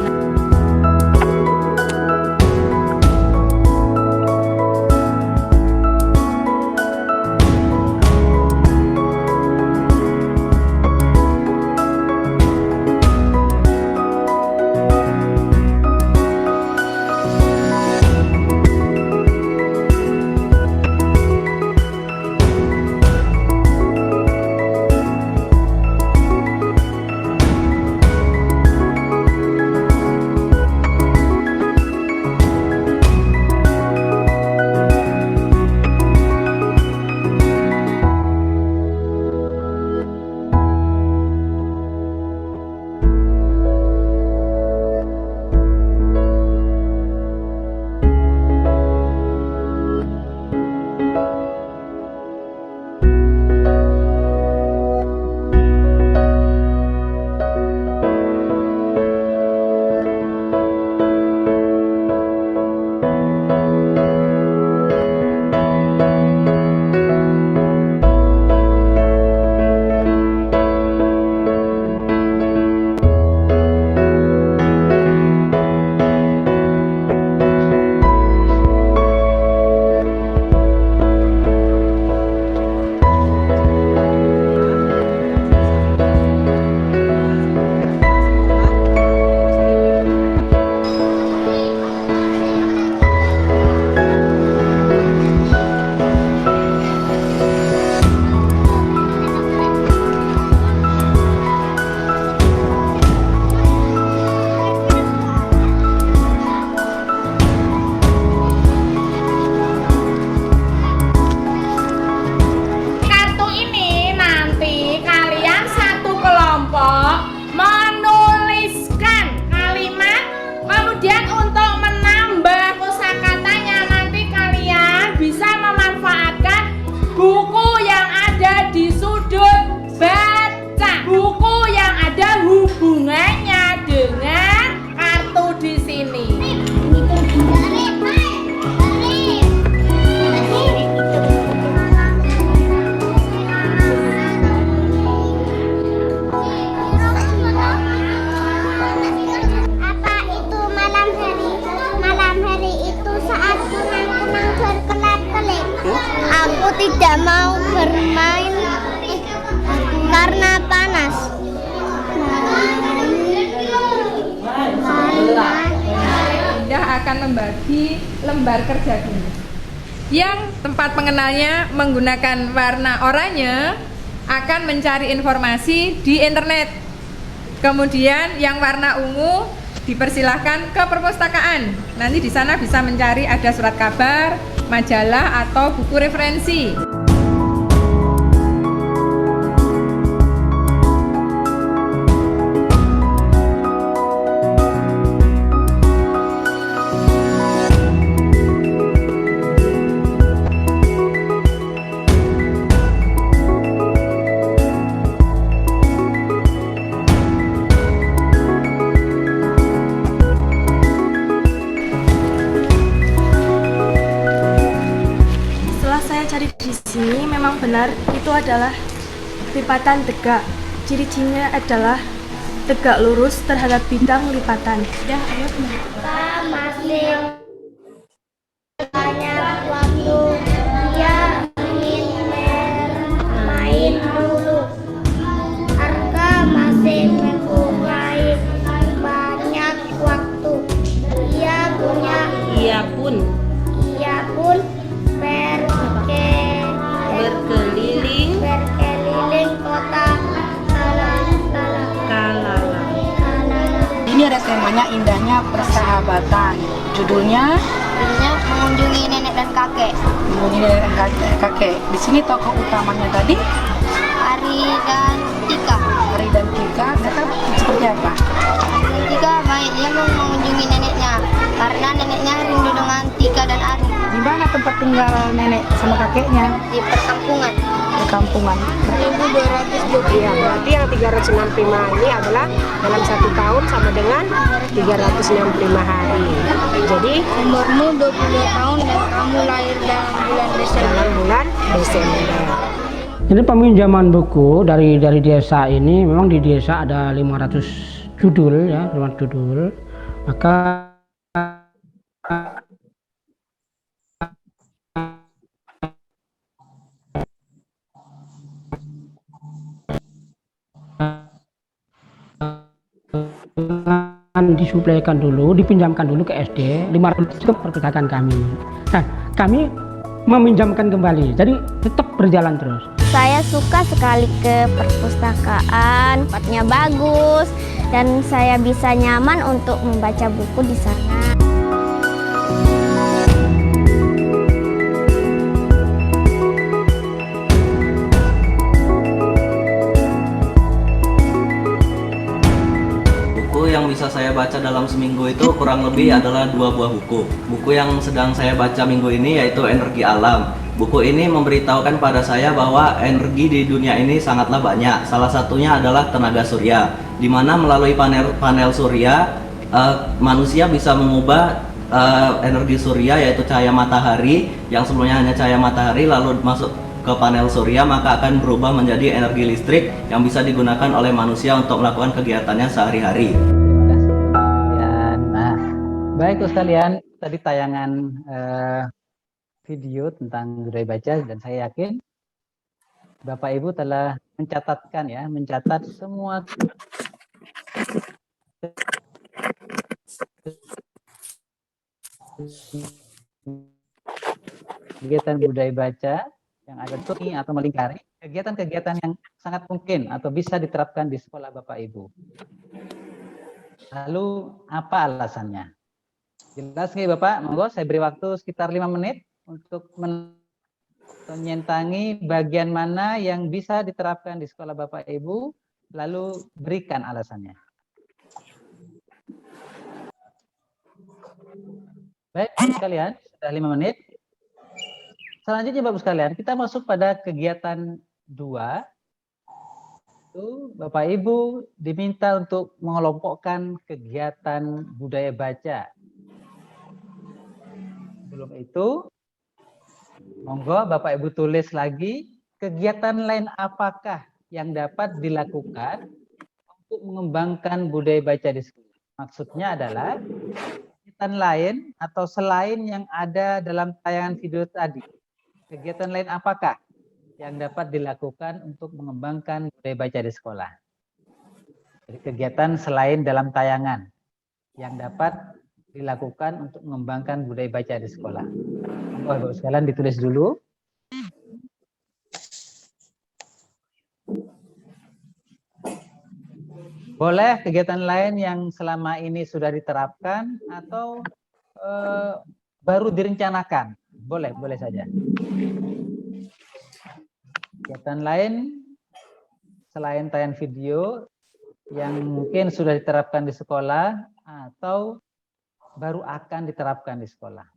Aku tidak mau bermain karena panas. Indah akan membagi lembar kerja ini. Yang tempat pengenalnya menggunakan warna oranye akan mencari informasi di internet. Kemudian yang warna ungu dipersilahkan ke perpustakaan. Nanti di sana bisa mencari ada surat kabar, majalah atau buku referensi. Benar, itu adalah lipatan tegak. Ciri-cirinya adalah tegak lurus terhadap bidang lipatan. Masih banyak waktu, dia ingin bermain dulu. Arka masih mempunyai banyak waktu. Ia pun berkeliling kota Kalala. Ini ada temanya indahnya persahabatan. Judulnya mengunjungi nenek dan kakek. Mengunjungi nenek dan kakek. Di sini tokoh utamanya tadi Ari dan Tika. Ari dan Tika, mereka seperti apa? Ari dan Tika baik, dia mau mengunjungi neneknya karena neneknya rindu dengan Tika dan Ari. Di mana tempat tinggal nenek sama kakeknya? Di perkampungan. Perkampungan. 1220. Iya, berarti yang 365 ini adalah dalam 1 tahun sama dengan 365 hari. Jadi umurmu 22 tahun dan kamu lahir dalam bulan Desember. Ini peminjaman buku dari desa ini, memang di desa ada 500 judul ya, 500 judul. Maka disuplaikan dulu, dipinjamkan dulu ke SD, 500 itu perpustakaan kami. Nah, kami meminjamkan kembali, jadi tetap berjalan terus. Saya suka sekali ke perpustakaan, tempatnya bagus, dan saya bisa nyaman untuk membaca buku di sana. Yang bisa saya baca dalam seminggu itu kurang lebih adalah 2 buah buku. Buku yang sedang saya baca minggu ini yaitu Energi Alam. Buku ini memberitahukan pada saya bahwa energi di dunia ini sangatlah banyak. Salah satunya adalah tenaga surya, di mana melalui panel surya manusia bisa mengubah energi surya yaitu cahaya matahari yang sebelumnya hanya cahaya matahari lalu masuk ke panel surya, maka akan berubah menjadi energi listrik yang bisa digunakan oleh manusia untuk melakukan kegiatannya sehari-hari. Baik sekalian, tadi tayangan video tentang budaya baca, dan saya yakin Bapak Ibu telah mencatatkan ya, mencatat semua kegiatan budaya baca yang ada di atau melingkari kegiatan-kegiatan yang sangat mungkin atau bisa diterapkan di sekolah Bapak Ibu. Lalu apa alasannya? Jelas nggak Bapak? Monggo saya beri waktu sekitar 5 menit untuk menyentangi bagian mana yang bisa diterapkan di sekolah Bapak Ibu, lalu berikan alasannya. Baik sekalian, sudah 5 menit. Selanjutnya Bapak sekalian, kita masuk pada kegiatan 2. Bapak Ibu diminta untuk mengelompokkan kegiatan budaya baca. Sebelum itu, monggo Bapak Ibu tulis lagi kegiatan lain apakah yang dapat dilakukan untuk mengembangkan budaya baca di sekolah. Maksudnya adalah kegiatan lain atau selain yang ada dalam tayangan video tadi. kegiatan lain apakah yang dapat dilakukan untuk mengembangkan budaya baca di sekolah? Jadi kegiatan selain dalam tayangan yang dapat dilakukan untuk mengembangkan budaya baca di sekolah. Bapak-Ibu sekalian ditulis dulu. Boleh kegiatan lain yang selama ini sudah diterapkan atau baru direncanakan? Boleh, boleh saja. Kegiatan lain selain tayangan video yang mungkin sudah diterapkan di sekolah atau baru akan diterapkan di sekolah.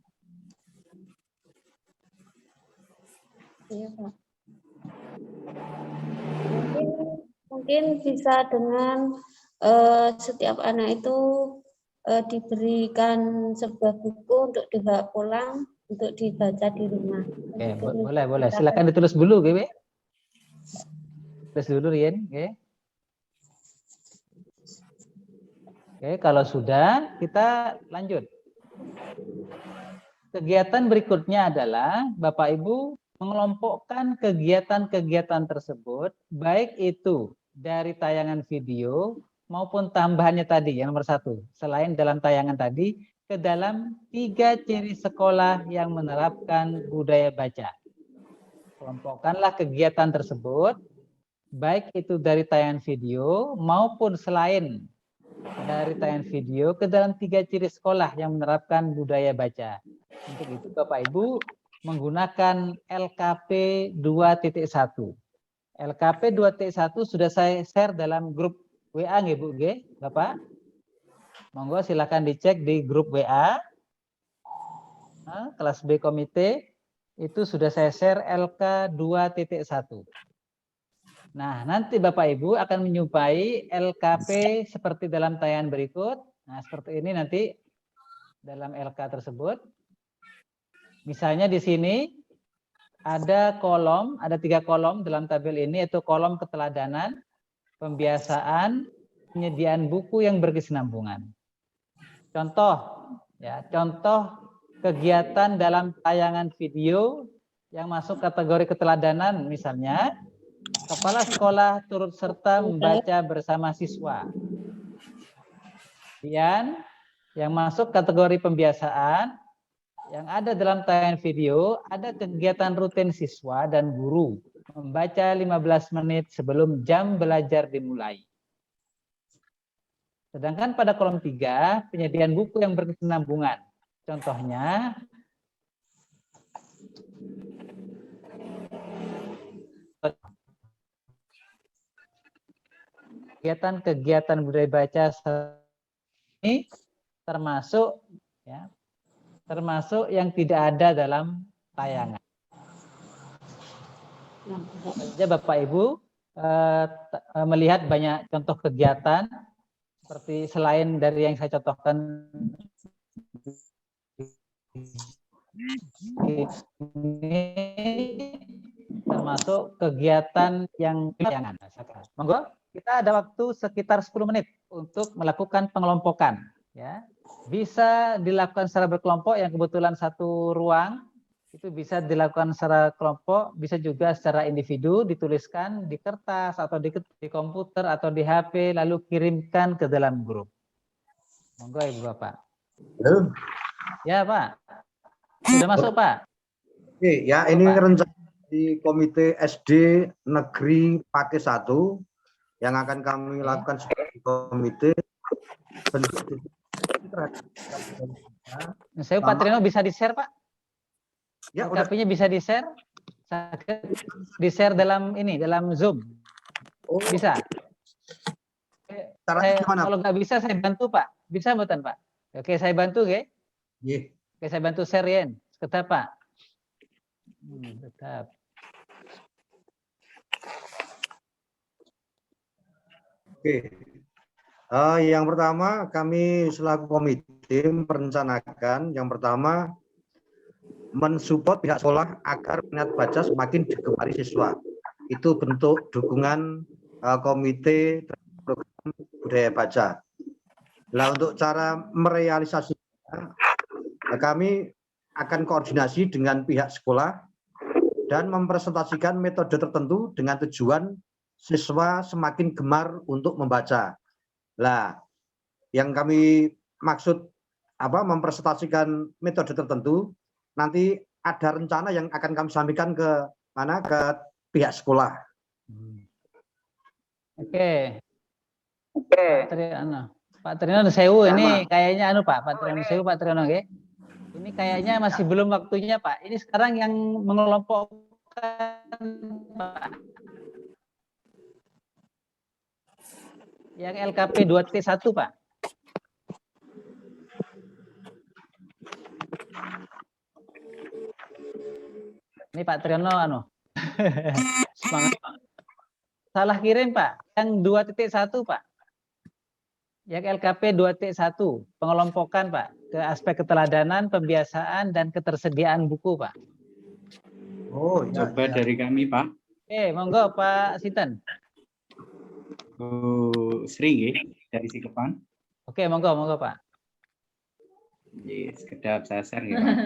Iya, Pak. Mungkin bisa dengan setiap anak itu diberikan sebuah buku untuk dibawa pulang untuk dibaca di rumah. Oke, boleh, boleh. Silakan ditulis dulu, Gw. Tulis dulu, Rien. Oke, kalau sudah, kita lanjut. Kegiatan berikutnya adalah Bapak Ibu mengelompokkan kegiatan-kegiatan tersebut, baik itu dari tayangan video maupun tambahannya tadi, yang nomor 1, selain dalam tayangan tadi, ke dalam 3 ciri sekolah yang menerapkan budaya baca. Kelompokkanlah kegiatan tersebut, baik itu dari tayangan video maupun selain dari tayangan video ke dalam 3 ciri sekolah yang menerapkan budaya baca. Untuk itu Bapak Ibu menggunakan LKP 2.1. LKP 2.1 sudah saya share dalam grup WA nggih Bu G, Bapak? Monggo silakan dicek di grup WA. Nah, kelas B komite itu sudah saya share LK 2.1. Nah, nanti Bapak Ibu akan menyupai LKP seperti dalam tayangan berikut. Nah, seperti ini nanti dalam LK tersebut. Misalnya di sini ada kolom, ada 3 kolom dalam tabel ini, yaitu kolom keteladanan, pembiasaan, penyediaan buku yang berkesinambungan. Contoh, ya, contoh kegiatan dalam tayangan video yang masuk kategori keteladanan, misalnya kepala sekolah turut serta membaca bersama siswa. Kemudian yang masuk kategori pembiasaan, yang ada dalam tayangan video, ada kegiatan rutin siswa dan guru membaca 15 menit sebelum jam belajar dimulai. Sedangkan pada kolom 3, penyediaan buku yang berkesinambungan. Contohnya, kegiatan-kegiatan budaya baca ini termasuk ya, termasuk yang tidak ada dalam tayangan. Saja Bapak Ibu melihat banyak contoh kegiatan seperti selain dari yang saya contohkan ini, termasuk kegiatan yang tayangan. Monggo, kita ada waktu sekitar 10 menit untuk melakukan pengelompokan. Ya, bisa dilakukan secara berkelompok yang kebetulan satu ruang, itu bisa dilakukan secara kelompok, bisa juga secara individu, dituliskan di kertas atau di komputer atau di HP, lalu kirimkan ke dalam grup. Monggo Ibu Bapak. Halo. Ya Pak, sudah masuk Pak? Oke, ya ini rencana di Komite SD Negeri Pake 1 yang akan kami lakukan sebagai komite. Saya Pak Trino bisa di-share Pak? Ya, LKP-nya bisa di-share? Di-share dalam ini, dalam Zoom. Oh. Bisa. Kalau nggak bisa saya bantu Pak. Bisa mboten Pak? Oke, saya bantu ya. Yeah. Oke, saya bantu share ya. Sekedap Pak. Tetap. Oke. Yang pertama kami selaku komite merencanakan yang pertama mensupport pihak sekolah agar minat baca semakin digemari siswa. Itu bentuk dukungan komite program budaya baca. Nah, untuk cara merealisasikan kami akan koordinasi dengan pihak sekolah dan mempresentasikan metode tertentu dengan tujuan siswa semakin gemar untuk membaca. Lah, yang kami maksud mempresentasikan metode tertentu, nanti ada rencana yang akan kami sampaikan ke pihak sekolah. Oke. Pak Triyono Sewu ini kayaknya Pak Triyono Sewu, Pak Triyono nggih. Ini kayaknya masih belum waktunya, Pak. Ini sekarang yang mengelompokkan, Pak. Yang LKP 2T1, Pak. Ini Pak Triyono semangat, Pak. Salah kirim, Pak. Yang 2.1, Pak. Yang LKP 2T1, pengelompokan, Pak, ke aspek keteladanan, pembiasaan, dan ketersediaan buku, Pak. Oh, iya. Coba dari kami, Pak. Monggo, Pak Sinten. Sri, dari Sikepan. Oke, monggo, Pak. Sekedap saya share ya, Pak.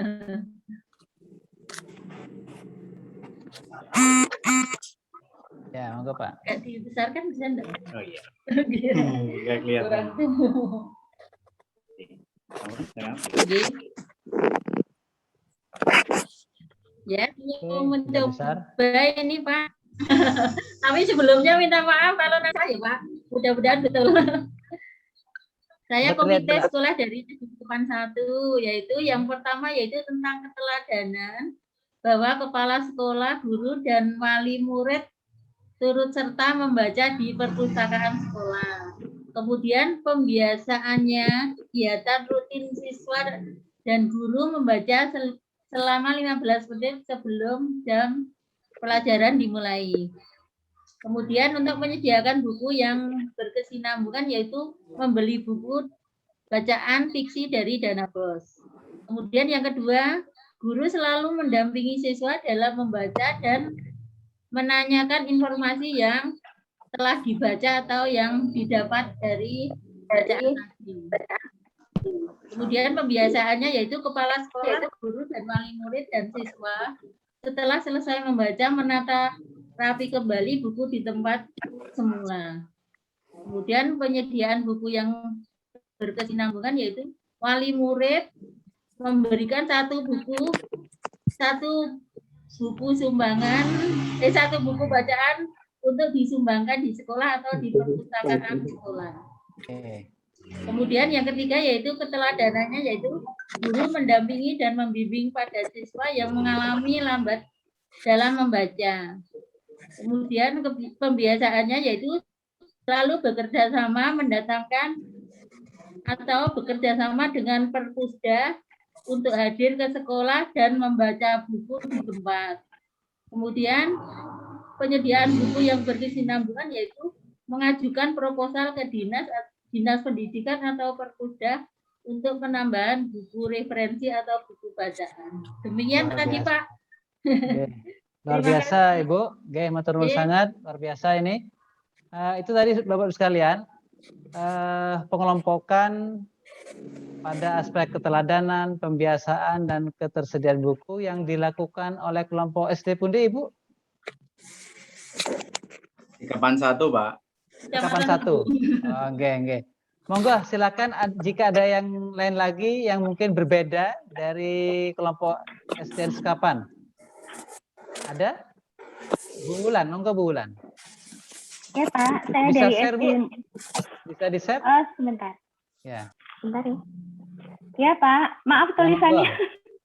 Ya, monggo, Pak. Dibesarkan bisa enggak? Oh iya. Enggak kelihatan. Ya, mau mencoba ini, Pak. Tapi sebelumnya minta maaf kalau saya, Pak. Mudah-mudahan betul. Saya komite sekolah dari Sikepan 1, yaitu yang pertama yaitu tentang keteladanan, bahwa kepala sekolah, guru, dan wali murid turut serta membaca di perpustakaan sekolah. Kemudian pembiasaannya, kegiatan rutin siswa dan guru membaca selama 15 menit sebelum jam pelajaran dimulai. Kemudian untuk menyediakan buku yang berkesinambungan, yaitu membeli buku bacaan fiksi dari Dana Bos. Kemudian yang kedua, guru selalu mendampingi siswa dalam membaca dan menanyakan informasi yang telah dibaca atau yang didapat dari bacaan tadi. Kemudian pembiasaannya yaitu kepala sekolah, guru, dan wali murid dan siswa setelah selesai membaca menata rapi kembali buku di tempat semula. Kemudian penyediaan buku yang berkesinambungan yaitu wali murid memberikan satu buku sumbangan, satu buku bacaan untuk disumbangkan di sekolah atau di perpustakaan sekolah. Kemudian yang ketiga yaitu keteladanannya, yaitu guru mendampingi dan membimbing pada siswa yang mengalami lambat dalam membaca. Kemudian pembiasaannya yaitu selalu bekerja sama mendatangkan atau bekerja sama dengan perpusda untuk hadir ke sekolah dan membaca buku di tempat. Kemudian penyediaan buku yang berkesinambungan yaitu mengajukan proposal ke dinas pendidikan atau perpusda untuk penambahan buku referensi atau buku bacaan. Demikian tadi, Pak. Luar biasa, Ibu. Matur nuwun sangat, luar biasa ini. Itu tadi Bapak Ibu sekalian, pengelompokan pada aspek keteladanan, pembiasaan, dan ketersediaan buku yang dilakukan oleh kelompok SD pundi, Ibu? Sikepan 1, Pak. Sikepan 1. Oke. Monggo silakan jika ada yang lain lagi yang mungkin berbeda dari kelompok SD Sikepan. Ada? Bu Wulan, monggo Bu Wulan. Ya, Pak, saya Bisa dari share, SD. Bu? Bisa di-share? Oh, sebentar. Ya. Sebentar ya. Ya, Pak. Maaf tulisannya.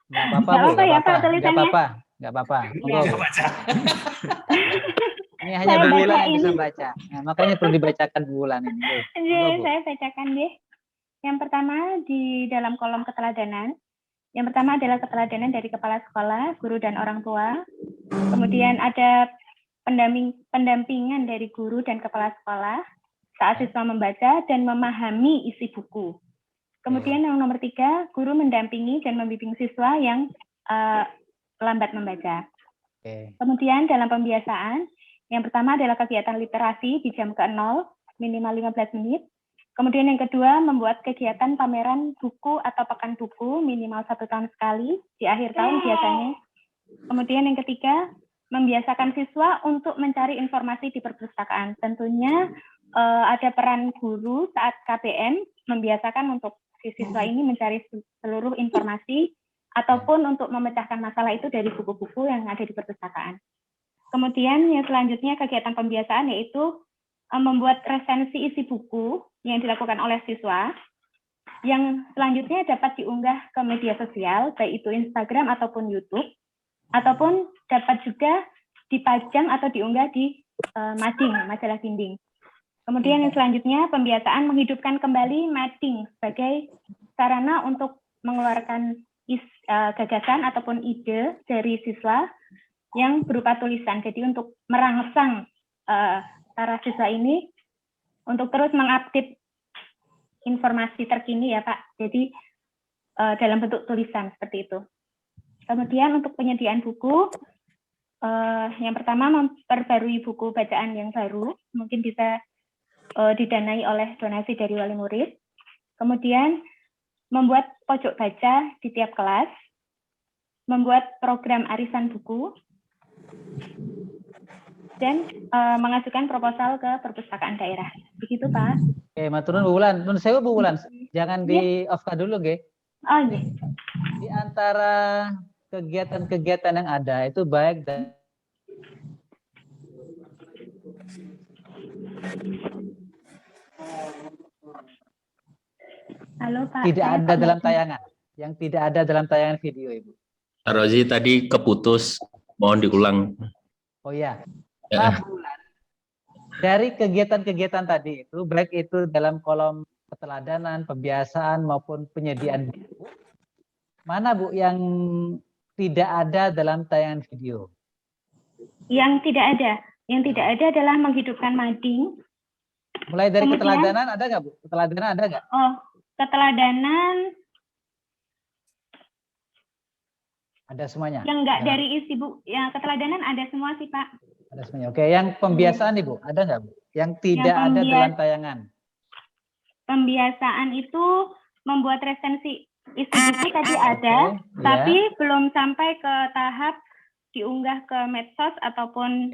Nggak apa-apa, Bu. apa ya, Pak, tulisannya? Nggak apa-apa. Monggo. Ini hanya Saya Bu Wulan yang bacain. bisa baca. Nah, makanya perlu dibacakan Bu Wulan ini. Monggo, Bu. Saya bacakan deh. Yang pertama di dalam kolom keteladanan. Yang pertama adalah keteladanan dari kepala sekolah, guru, dan orang tua. Kemudian ada pendampingan dari guru dan kepala sekolah saat siswa membaca dan memahami isi buku. Kemudian yang nomor 3, guru mendampingi dan membimbing siswa yang lambat membaca. Kemudian dalam pembiasaan, yang pertama adalah kegiatan literasi di jam ke-0, minimal 15 menit. Kemudian yang kedua, membuat kegiatan pameran buku atau pekan buku minimal 1 tahun sekali, di akhir tahun biasanya. Kemudian yang ketiga, membiasakan siswa untuk mencari informasi di perpustakaan. Tentunya ada peran guru saat KPN membiasakan untuk si siswa ini mencari seluruh informasi ataupun untuk memecahkan masalah itu dari buku-buku yang ada di perpustakaan. Kemudian yang selanjutnya kegiatan pembiasaan yaitu membuat resensi isi buku yang dilakukan oleh siswa, yang selanjutnya dapat diunggah ke media sosial, baik itu Instagram ataupun YouTube, ataupun dapat juga dipajang atau diunggah di mading, majalah dinding. Kemudian yang selanjutnya pembiasaan menghidupkan kembali mading sebagai sarana untuk mengeluarkan gagasan ataupun ide dari siswa yang berupa tulisan. Jadi untuk merangsang para siswa ini untuk terus mengupdate informasi terkini ya Pak. Jadi dalam bentuk tulisan seperti itu. Kemudian untuk penyediaan buku, yang pertama memperbarui buku bacaan yang baru, mungkin bisa didanai oleh donasi dari wali murid. Kemudian membuat pojok baca di tiap kelas, membuat program arisan buku, dan mengajukan proposal ke perpustakaan daerah. Begitu Pak. Oke, maturun Bu Wulan. Nun sewu Bu Wulan, jangan di off dulu nggih. Oh iya. Di antara kegiatan-kegiatan yang ada itu baik dan Halo Pak. Tidak ada dalam tayangan. Yang tidak ada dalam tayangan video Ibu. Pak Rozi tadi keputus, mohon diulang. Oh iya. Maaf Bu Wulan. Dari kegiatan-kegiatan tadi itu, baik itu dalam kolom keteladanan, pembiasaan maupun penyediaan buku, mana Bu yang tidak ada dalam tayangan video? Yang tidak ada adalah menghidupkan mading. Mulai dari Kemudian, keteladanan ada nggak Bu? Keteladanan ada nggak? Oh, keteladanan ada semuanya. yang enggak dari isi buku, yang keteladanan ada semua sih Pak. Ada semuanya. Oke, yang pembiasaan nih Bu, ada nggak Bu? Yang tidak ada dalam tayangan. Pembiasaan itu membuat resensi isi buku tadi ada, tapi belum sampai ke tahap diunggah ke medsos ataupun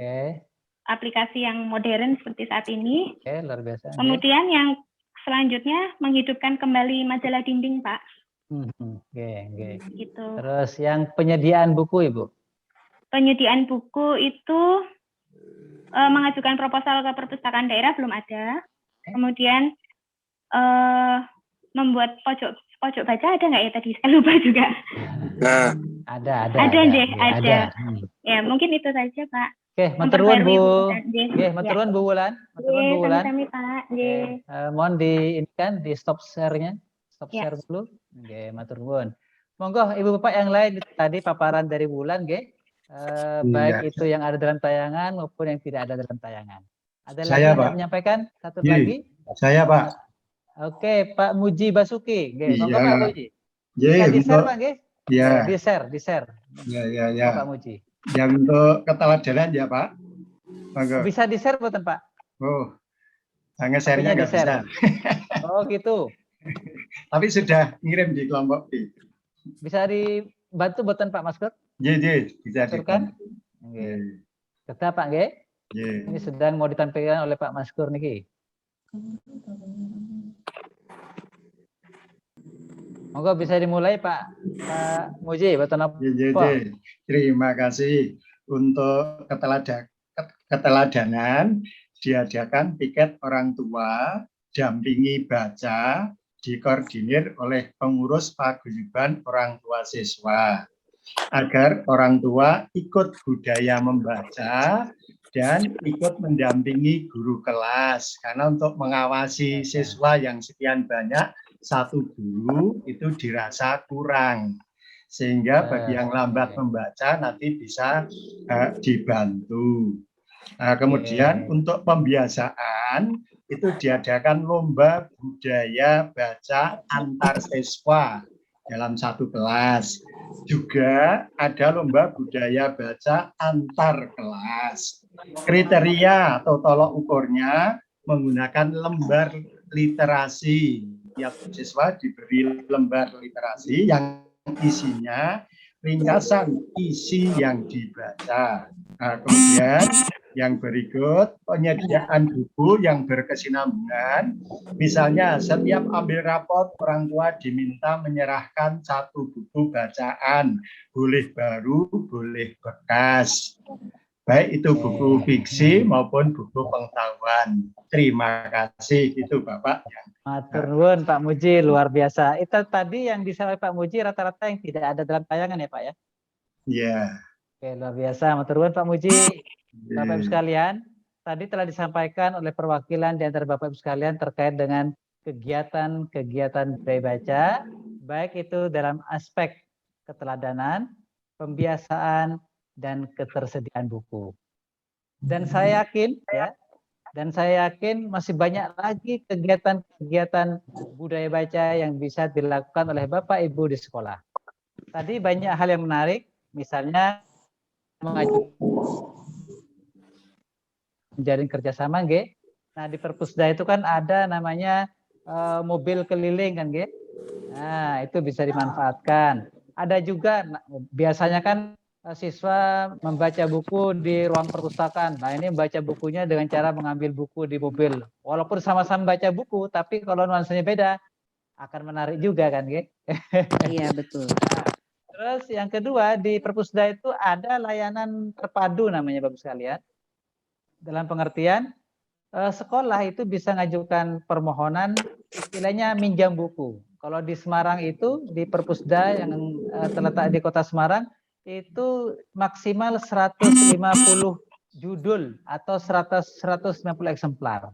aplikasi yang modern seperti saat ini. Oke, luar biasa. Kemudian yang selanjutnya menghidupkan kembali majalah dinding, Pak. Oke. Gitu. Terus yang penyediaan buku, Ibu? Penyediaan buku itu mengajukan proposal ke perpustakaan daerah belum ada. Kemudian membuat pojok baca ada nggak ya tadi? Saya lupa juga. Nah, ada. Ya, mungkin itu saja, Pak. Oke, maturnuwun Bu. Oke, maturnuwun Bu Wulan. Maturnuwun Bu Wulan. Sami-sami, Pak. Mohon di stop share-nya. Stop share dulu. Oke, maturnuwun. Monggo Ibu Bapak yang lain tadi paparan dari Bu Wulan, nggih. Baik itu yang ada dalam tayangan maupun yang tidak ada dalam tayangan. Ada lagi yang menyampaikan satu lagi? Saya, Pak. Oke, Pak Muji Basuki. Nggih, monggo Pak Muji. Bisa di-share, Pak, nggih? Iya. Di-share. Ya. Pak Muji. Yang untuk keteladanan ya, Pak. Monggo. Bisa di-share betul, Pak? Oh. Nge-share-nya nggak bisa. Oh, gitu. Tapi sudah ngirim di kelompok B. Bisa dibantu betul Pak Maskur? Iya, bisa dibantu. Nggih. Tetap Pak, nggih? Ini sedang mau ditampilkan oleh Pak Maskur niki. Monggo bisa dimulai Pak Muji, betul apa? Terima kasih untuk keteladanan diadakan piket orang tua dampingi baca dikoordinir oleh pengurus paguyuban orang tua siswa agar orang tua ikut budaya membaca dan ikut mendampingi guru kelas karena untuk mengawasi siswa yang sekian banyak satu guru itu dirasa kurang sehingga bagi yang lambat membaca nanti bisa dibantu. Nah, kemudian untuk pembiasaan itu diadakan lomba budaya baca antar siswa dalam satu kelas. Juga ada lomba budaya baca antar kelas. Kriteria atau tolok ukurnya menggunakan lembar literasi. Tiap siswa diberi lembar literasi yang isinya ringkasan isi yang dibaca. Nah, kemudian yang berikut penyediaan buku yang berkesinambungan. Misalnya setiap ambil rapot orang tua diminta menyerahkan 1 buku bacaan, boleh baru, boleh bekas. Baik itu buku fiksi maupun buku pengetahuan. Terima kasih itu Bapak. Matur nuwun Pak Muji, luar biasa. Itu tadi yang disampaikan Pak Muji rata-rata yang tidak ada dalam tayangan ya Pak ya? Iya. Oke, luar biasa. Matur nuwun Pak Muji. Bapak Ibu sekalian, tadi telah disampaikan oleh perwakilan di antara Bapak Ibu sekalian terkait dengan kegiatan-kegiatan budaya baca, baik itu dalam aspek keteladanan, pembiasaan, dan ketersediaan buku. Dan saya yakin masih banyak lagi kegiatan-kegiatan budaya baca yang bisa dilakukan oleh Bapak Ibu di sekolah. Tadi banyak hal yang menarik, misalnya menjalin kerjasama, G. Nah di Perpusda itu kan ada namanya mobil keliling kan, G. Nah itu bisa dimanfaatkan. Ada juga biasanya kan siswa membaca buku di ruang perpustakaan. Nah ini membaca bukunya dengan cara mengambil buku di mobil. Walaupun sama-sama baca buku, tapi kalau nuansanya beda, akan menarik juga kan, G. Iya betul. Nah, terus yang kedua di Perpusda itu ada layanan terpadu namanya Bapak sekalian. Dalam pengertian sekolah itu bisa ngajukan permohonan istilahnya minjam buku. Kalau di Semarang itu di Perpusda yang terletak di Kota Semarang itu maksimal 150 judul atau 150 eksemplar.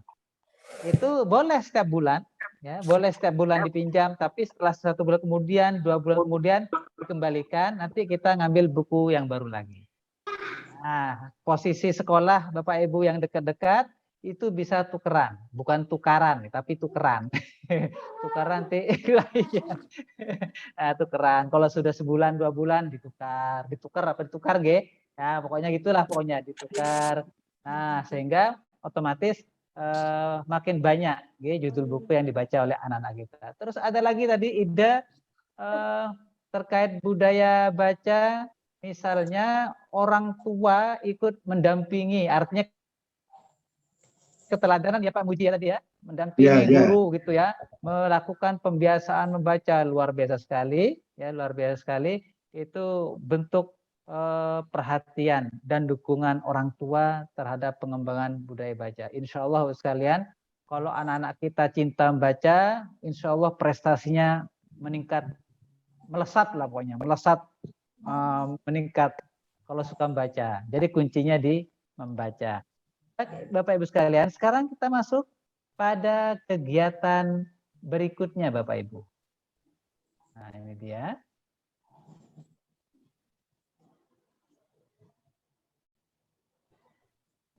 Itu boleh setiap bulan, ya, boleh setiap bulan dipinjam, tapi setelah 1 bulan kemudian, 2 bulan kemudian dikembalikan, nanti kita ngambil buku yang baru lagi. Nah, posisi sekolah Bapak Ibu yang dekat-dekat itu bisa tukeran, bukan tukaran, tapi tukeran. Tukaran nah, tukeran. Kalau sudah sebulan, 2 bulan ditukar apa ditukar, G? Ya, pokoknya gitulah pokoknya ditukar. Nah, sehingga otomatis makin banyak judul buku yang dibaca oleh anak-anak kita. Terus ada lagi tadi ide terkait budaya baca. Misalnya orang tua ikut mendampingi, artinya keteladanan ya Pak Muji ya tadi ya, mendampingi guru gitu ya, melakukan pembiasaan membaca, luar biasa sekali ya, luar biasa sekali. Itu bentuk perhatian dan dukungan orang tua terhadap pengembangan budaya baca. Insya Allah sekalian, kalau anak-anak kita cinta membaca, insya Allah prestasinya meningkat, melesat lah pokoknya, melesat. Meningkat kalau suka membaca. Jadi kuncinya di membaca. Bapak Ibu sekalian, sekarang kita masuk pada kegiatan berikutnya Bapak Ibu. Nah ini dia.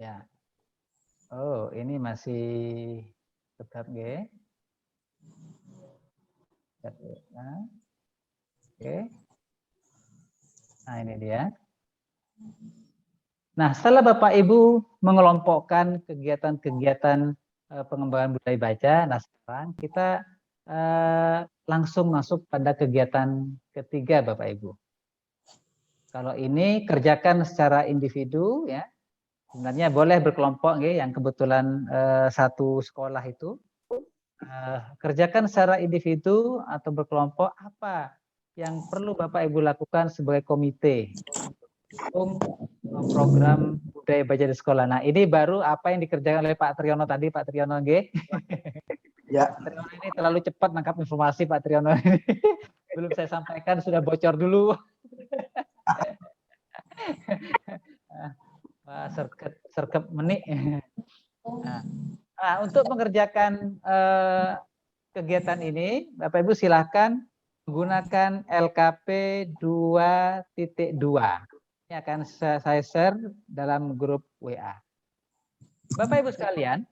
Ya. Oh ini masih tetap G. Nah. Oke. Nah ini dia. Nah setelah Bapak Ibu mengelompokkan kegiatan-kegiatan pengembangan budaya baca, nah sekarang kita langsung masuk pada kegiatan ketiga Bapak Ibu. Kalau ini kerjakan secara individu ya, sebenarnya boleh berkelompok ya, yang kebetulan satu sekolah itu kerjakan secara individu atau berkelompok. Apa yang perlu Bapak Ibu lakukan sebagai komite program budaya baca di sekolah. Nah ini baru apa yang dikerjakan oleh Pak Triyono tadi, Pak Triyono G. Ya. Pak Triyono ini terlalu cepat nangkap informasi Pak Triyono. Belum saya sampaikan sudah bocor dulu. Serkep menik. Nah, untuk mengerjakan kegiatan ini, Bapak Ibu silahkan menggunakan LKP 2.2. Ini akan saya share dalam grup WA. Bapak Ibu sekalian,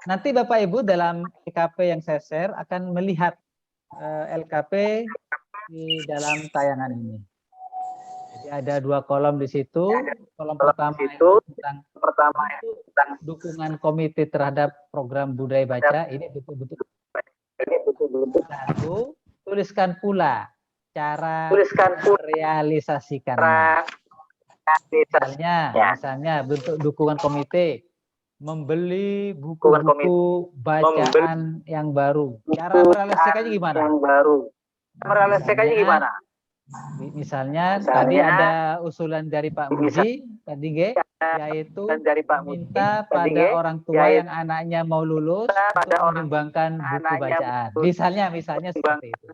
nanti Bapak Ibu dalam LKP yang saya share akan melihat LKP di dalam tayangan ini. Jadi ada 2 kolom di situ. Kolom pertama itu tentang dukungan komite terhadap program budaya baca. Ini betul-betul satu. Tuliskan pula cara merealisasikannya. Misalnya bentuk dukungan komite, membeli buku-buku bacaan yang baru. Cara merealisasikannya gimana? Misalnya tadi ada usulan dari Pak Muji tadi yaitu minta pada orang tua yang anaknya mau lulus untuk menyumbangkan buku bacaan. Misalnya seperti itu.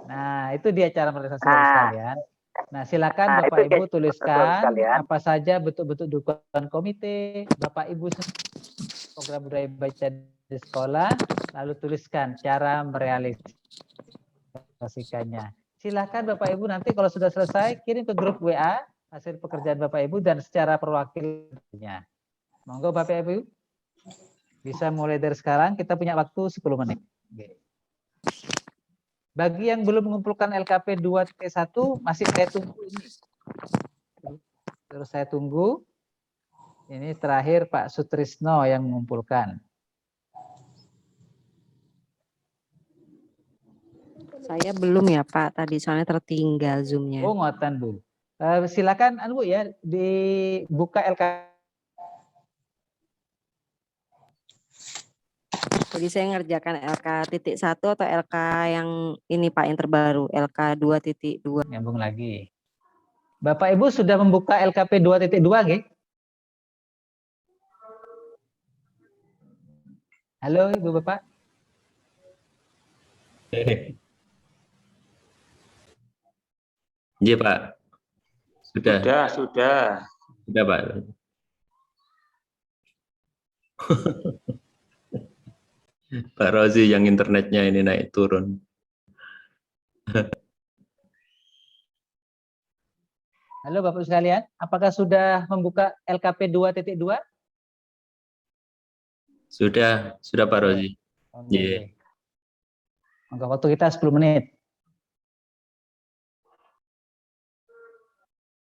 Nah, itu dia cara merealisasikan sekalian. Nah, silakan Bapak Ibu tuliskan apa saja bentuk-bentuk dukungan komite, Bapak Ibu program budaya baca di sekolah, lalu tuliskan cara merealisasikannya. Silakan Bapak Ibu nanti kalau sudah selesai kirim ke grup WA hasil pekerjaan Bapak Ibu dan secara perwakilannya. Monggo Bapak Ibu bisa mulai dari sekarang, kita punya waktu 10 menit. Bagi yang belum mengumpulkan LKP 2T1 masih saya tunggu ini. Terus saya tunggu. Ini terakhir Pak Sutrisno yang mengumpulkan. Saya belum ya Pak, tadi soalnya tertinggal Zoom-nya. Oh, ngotan Bu. Silakan Bu ya dibuka LKP. Jadi saya ngerjakan LK.1 atau LK yang ini Pak yang terbaru, LK 2.2. Nyambung lagi. Bapak Ibu sudah membuka LKP 2.2 nggih? Halo Ibu Bapak. Iya Pak. Sudah. Sudah. Sudah Pak. Pak Rozi yang internetnya ini naik turun. Halo Bapak sekalian, apakah sudah membuka LKP 2.2? Sudah Pak Rozi. Okay. Maka waktu kita 10 menit.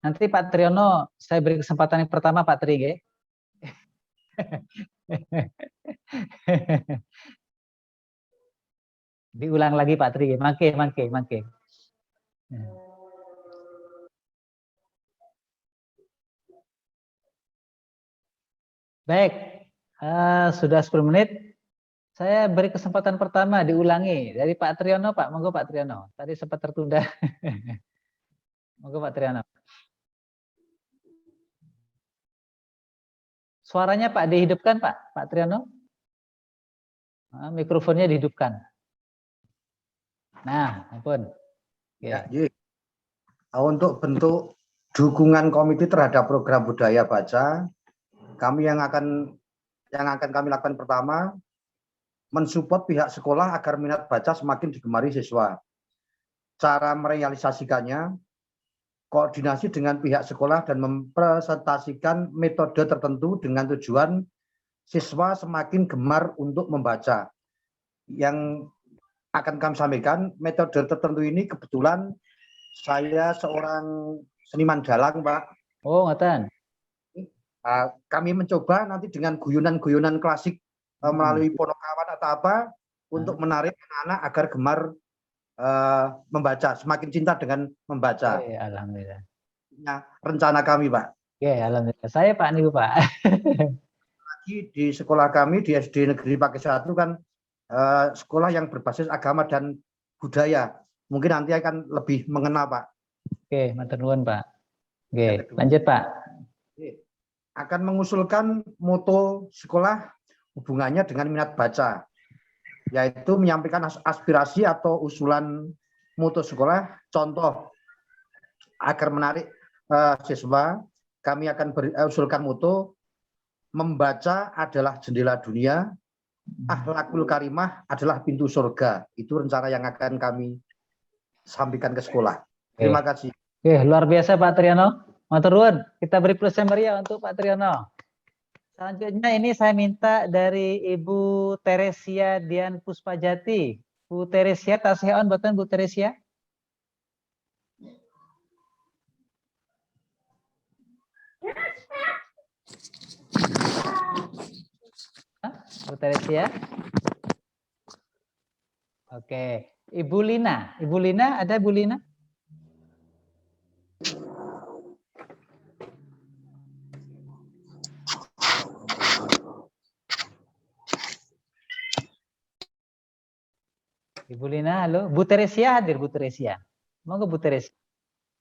Nanti Pak Triyono, saya beri kesempatan yang pertama Pak Tri, ya. Diulang lagi Pak Tri, mangke. Baik, sudah 10 menit. Saya beri kesempatan pertama diulangi dari Pak Triyono, Pak. Monggo Pak Triyono. Tadi sempat tertunda. Monggo Pak Triyono. Suaranya Pak dihidupkan Pak Triyono. Mikrofonnya dihidupkan. Nah, ampun. Ya, untuk bentuk dukungan komite terhadap program budaya baca, kami yang akan kami lakukan pertama, mensupport pihak sekolah agar minat baca semakin digemari siswa. Cara merealisasikannya, koordinasi dengan pihak sekolah dan mempresentasikan metode tertentu dengan tujuan siswa semakin gemar untuk membaca. Yang akan kami sampaikan, metode tertentu ini kebetulan saya seorang seniman dalang, Pak. Oh, ngoten. Kami mencoba nanti dengan guyonan-guyonan klasik melalui Ponokawan atau apa untuk menarik anak-anak agar gemar membaca, semakin cinta dengan membaca. Oke, alhamdulillah. Nah, rencana kami, Pak. Oke, alhamdulillah. Saya Pak Nibu, Pak. Lagi di sekolah kami di SD Negeri Pakai 1 kan sekolah yang berbasis agama dan budaya. Mungkin nanti akan lebih mengenal, Pak. Oke, matur nuwun, Pak. Oke, lanjut, Pak. Akan mengusulkan moto sekolah hubungannya dengan minat baca, yaitu menyampaikan aspirasi atau usulan moto sekolah. Contoh, agar menarik siswa, kami akan usulkan moto, membaca adalah jendela dunia, akhlakul karimah adalah pintu surga. Itu rencana yang akan kami sampaikan ke sekolah. Terima kasih. Oke, luar biasa Pak Triyono. Matur nuwun. Kita beri plus meriah untuk Pak Triyono. Selanjutnya ini saya minta dari Ibu Teresia Dian Puspajati. Bu Teresia, tasih on boten Bu Teresia? Bu Teresia? Oke. Ibu Lina. Ibu Lina, ada Bu Lina? Ibu Lina, halo. Bu Teresia hadir, Bu Teresia. Monggo Bu Teresia.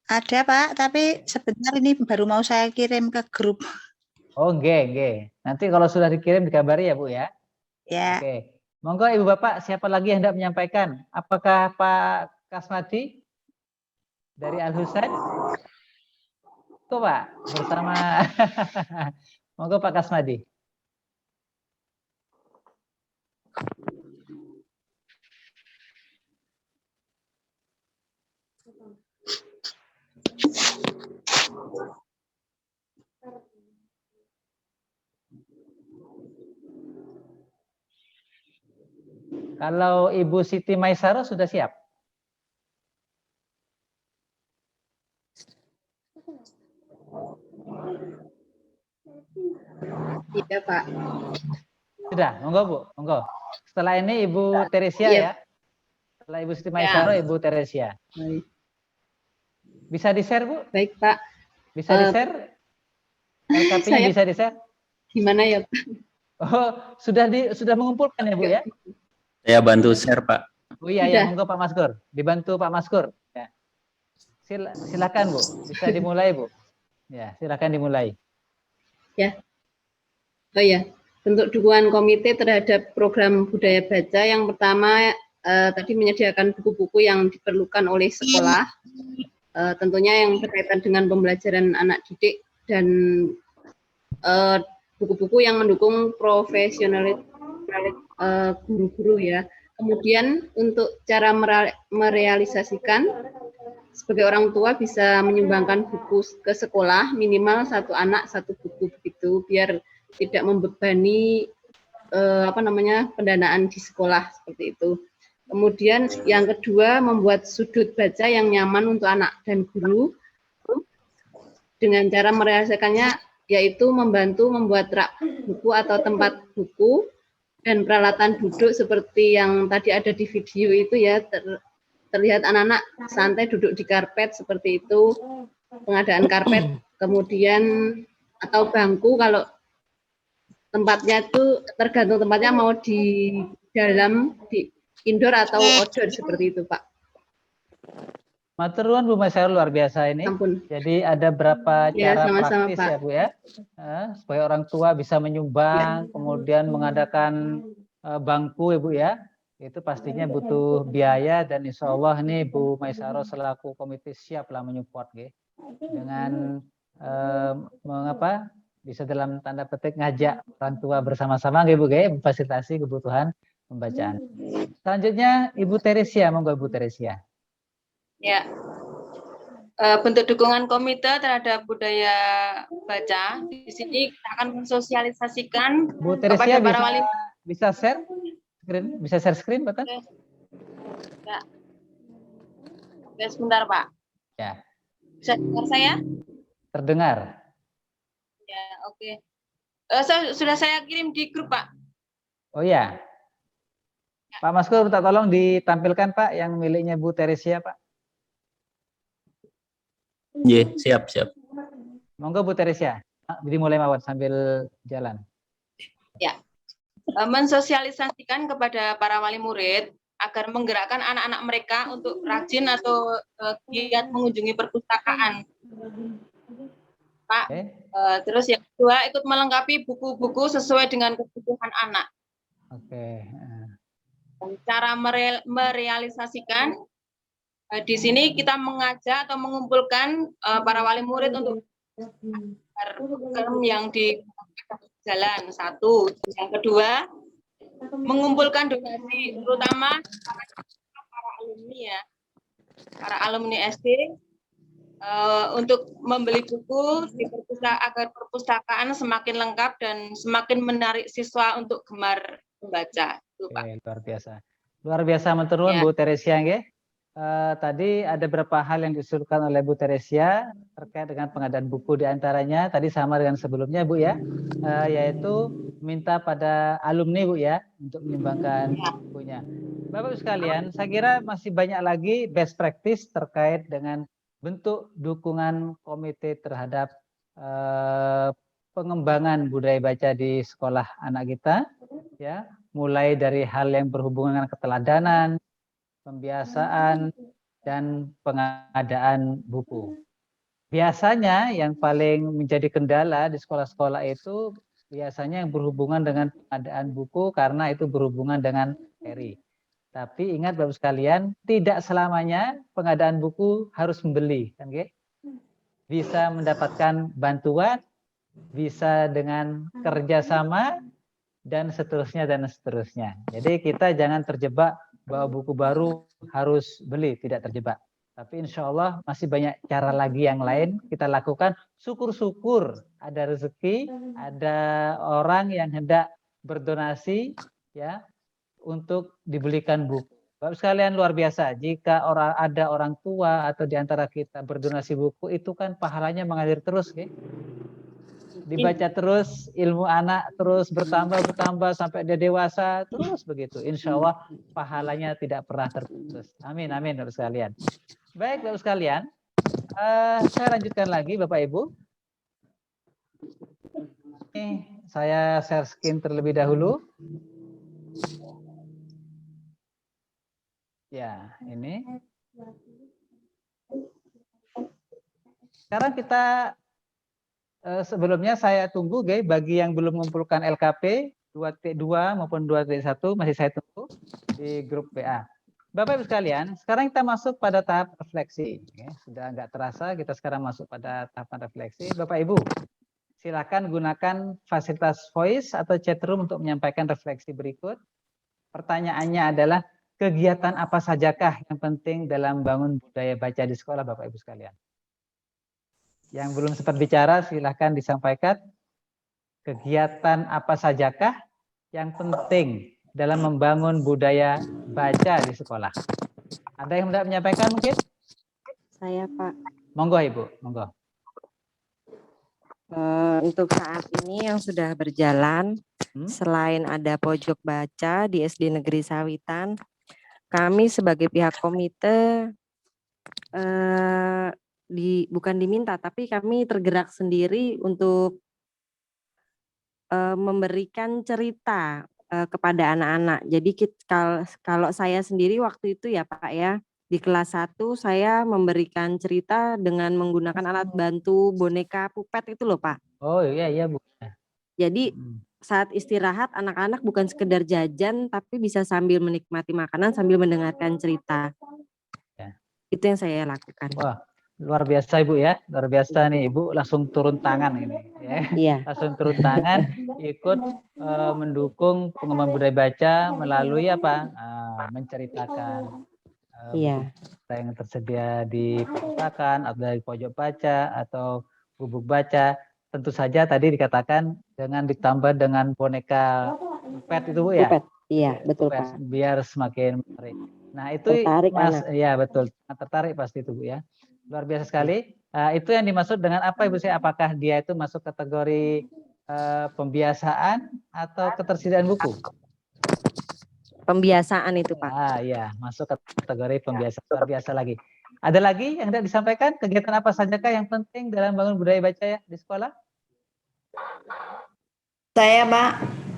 Ada Pak, tapi sebentar ini baru mau saya kirim ke grup. Oh, nggih. Nanti kalau sudah dikirim dikabari ya Bu ya. Ya. Oke. Monggo Ibu Bapak, siapa lagi yang hendak menyampaikan? Apakah Pak Kasmati dari Al Husain? Tuh Pak, bersama. Monggo Pak Kasmadi. Kalau Ibu Siti Maisaro sudah siap? Iya, Pak. Sudah, monggo Bu, monggo. Setelah ini Ibu Teresia ya. Setelah Ibu Siti Maisaro, Ibu Teresia. Baik. Bisa di-share, Bu? Baik, Pak. Bisa di-share? LKP-nya bisa di-share? Gimana ya, Pak? Oh, sudah mengumpulkan ya, Bu ya? Saya bantu share, Pak. Oh iya, ya, monggo Pak Maskur. Dibantu Pak Maskur. Ya. Silakan, Bu. Bisa dimulai, Bu. Ya, silakan dimulai. Ya. Oh ya, bentuk dukungan komite terhadap program budaya baca yang pertama tadi menyediakan buku-buku yang diperlukan oleh sekolah, tentunya yang berkaitan dengan pembelajaran anak didik dan buku-buku yang mendukung profesionalitas guru-guru ya. Kemudian untuk cara merealisasikan, sebagai orang tua bisa menyumbangkan buku ke sekolah minimal 1 anak 1 buku begitu, biar tidak membebani pendanaan di sekolah seperti itu. Kemudian yang kedua, membuat sudut baca yang nyaman untuk anak dan guru dengan cara merealisasikannya, yaitu membantu membuat rak buku atau tempat buku dan peralatan duduk seperti yang tadi ada di video itu ya, terlihat anak-anak santai duduk di karpet seperti itu, pengadaan karpet, kemudian atau bangku kalau tempatnya itu tergantung tempatnya mau di dalam, di indoor atau outdoor seperti itu, Pak. Matur nuwun Bu Maisaro, luar biasa ini. Ampun. Jadi ada berapa Ya, cara sama-sama, praktis Pak. ya Bu ya, supaya orang tua bisa menyumbang, kemudian mengadakan bangku ya Bu ya. Itu pastinya butuh biaya dan insya Allah nih Bu Maisaro selaku komite siaplah menyupport dengan mengapa bisa dalam tanda petik ngajak orang tua bersama-sama Bu memfasilitasi kebutuhan pembacaan. Selanjutnya Ibu Teresia, monggo Ibu Teresia. Ya, bentuk dukungan komite terhadap budaya baca. Di sini kita akan mensosialisasikan Bu Teresia kepada para wali. Bisa share screen, bisa share screen, Bapak? Ya. Oke, sebentar Pak. Ya. Bisa dengar saya? Terdengar. Ya, oke. Sudah saya kirim di grup Pak. Oh ya. Pak Maskur, minta tolong ditampilkan Pak yang miliknya Bu Teresia Pak. Iya, siap. Monggo Bu Teresia, dimulai mawon sambil jalan. Ya, mensosialisasikan kepada para wali murid agar menggerakkan anak-anak mereka untuk rajin atau giat mengunjungi perpustakaan. Pak, terus yang kedua ikut melengkapi buku-buku sesuai dengan kebutuhan anak. Oke. Cara merealisasikan, di sini kita mengajak atau mengumpulkan para wali murid untuk program yang di jalan, 1. Yang kedua, mengumpulkan donasi terutama para alumni ya, para alumni SD untuk membeli buku di agar perpustakaan semakin lengkap dan semakin menarik siswa untuk gemar membaca. Itu, Pak. Luar biasa matur nuwun Bu Teresia nggih. Tadi ada beberapa hal yang disusulkan oleh Bu Teresia terkait dengan pengadaan buku, diantaranya tadi sama dengan sebelumnya Bu ya, yaitu minta pada alumni Bu ya untuk menyumbangkan bukunya. Bapak sekalian, saya kira masih banyak lagi best practice terkait dengan bentuk dukungan komite terhadap pengembangan budaya baca di sekolah anak kita, ya, mulai dari hal yang berhubungan dengan keteladanan, pembiasaan, dan pengadaan buku. Biasanya yang paling menjadi kendala di sekolah-sekolah itu biasanya yang berhubungan dengan pengadaan buku karena itu berhubungan dengan materi. Tapi ingat Bapak sekalian, tidak selamanya pengadaan buku harus membeli, kan? Bisa mendapatkan bantuan, bisa dengan kerjasama, dan seterusnya dan seterusnya. Jadi kita jangan terjebak bahwa buku baru harus beli, tidak terjebak. Tapi insya Allah masih banyak cara lagi yang lain kita lakukan. Syukur-syukur ada rezeki, ada orang yang hendak berdonasi ya untuk dibelikan buku. Bapak sekalian luar biasa. Jika ada orang tua atau di antara kita berdonasi buku, itu kan pahalanya mengalir terus, ya. Dibaca terus, ilmu anak terus bertambah sampai dia dewasa, terus begitu. Insya Allah pahalanya tidak pernah terputus. Amin, amin Bapak sekalian. Baik Bapak sekalian, saya lanjutkan lagi Bapak Ibu. Saya share screen terlebih dahulu. Ya, ini. Sekarang kita sebelumnya saya tunggu guys, bagi yang belum mengumpulkan LKP 2T2 maupun 2T1 masih saya tunggu di grup WA. Bapak Ibu sekalian, sekarang kita masuk pada tahap refleksi. Sudah nggak terasa kita sekarang masuk pada tahapan refleksi. Bapak Ibu, silakan gunakan fasilitas voice atau chat room untuk menyampaikan refleksi berikut. Pertanyaannya adalah, kegiatan apa sajakah yang penting dalam bangun budaya baca di sekolah Bapak Ibu sekalian? Yang belum sempat bicara silahkan disampaikan. Kegiatan apa sajakah yang penting dalam membangun budaya baca di sekolah? Ada yang hendak menyampaikan mungkin? Saya Pak. Monggo Ibu, monggo. Untuk saat ini yang sudah berjalan, selain ada pojok baca di SD Negeri Sawitan, kami sebagai pihak komite bukan diminta, tapi kami tergerak sendiri untuk memberikan cerita kepada anak-anak. Jadi kalau saya sendiri waktu itu ya Pak ya, di kelas 1 saya memberikan cerita dengan menggunakan alat bantu boneka pupet itu loh Pak. Oh iya Bu. Jadi saat istirahat anak-anak bukan sekedar jajan, tapi bisa sambil menikmati makanan sambil mendengarkan cerita. Ya. Itu yang saya lakukan. Wah. Luar biasa Ibu ya, luar biasa nih Ibu langsung turun tangan ini ya. Iya. Langsung turun tangan ikut mendukung pengembangan budaya baca melalui apa? Menceritakan buku yang tersedia di perpustakaan atau dari pojok baca atau bubuk baca. Tentu saja tadi dikatakan dengan ditambah dengan boneka pet itu Bu ya. Pet. Iya, betul Pak. Biar semakin menarik. Nah, itu tertarik Mas, ya betul. Tertarik pasti itu Bu ya. Luar biasa sekali. Itu yang dimaksud dengan apa Ibu saya? Apakah dia itu masuk kategori pembiasaan atau ketersediaan buku? Pembiasaan itu Pak. Ya, masuk kategori pembiasaan. Luar biasa lagi. Ada lagi yang tidak disampaikan? Kegiatan apa sajakah yang penting dalam bangun budaya baca ya di sekolah? Saya Pak.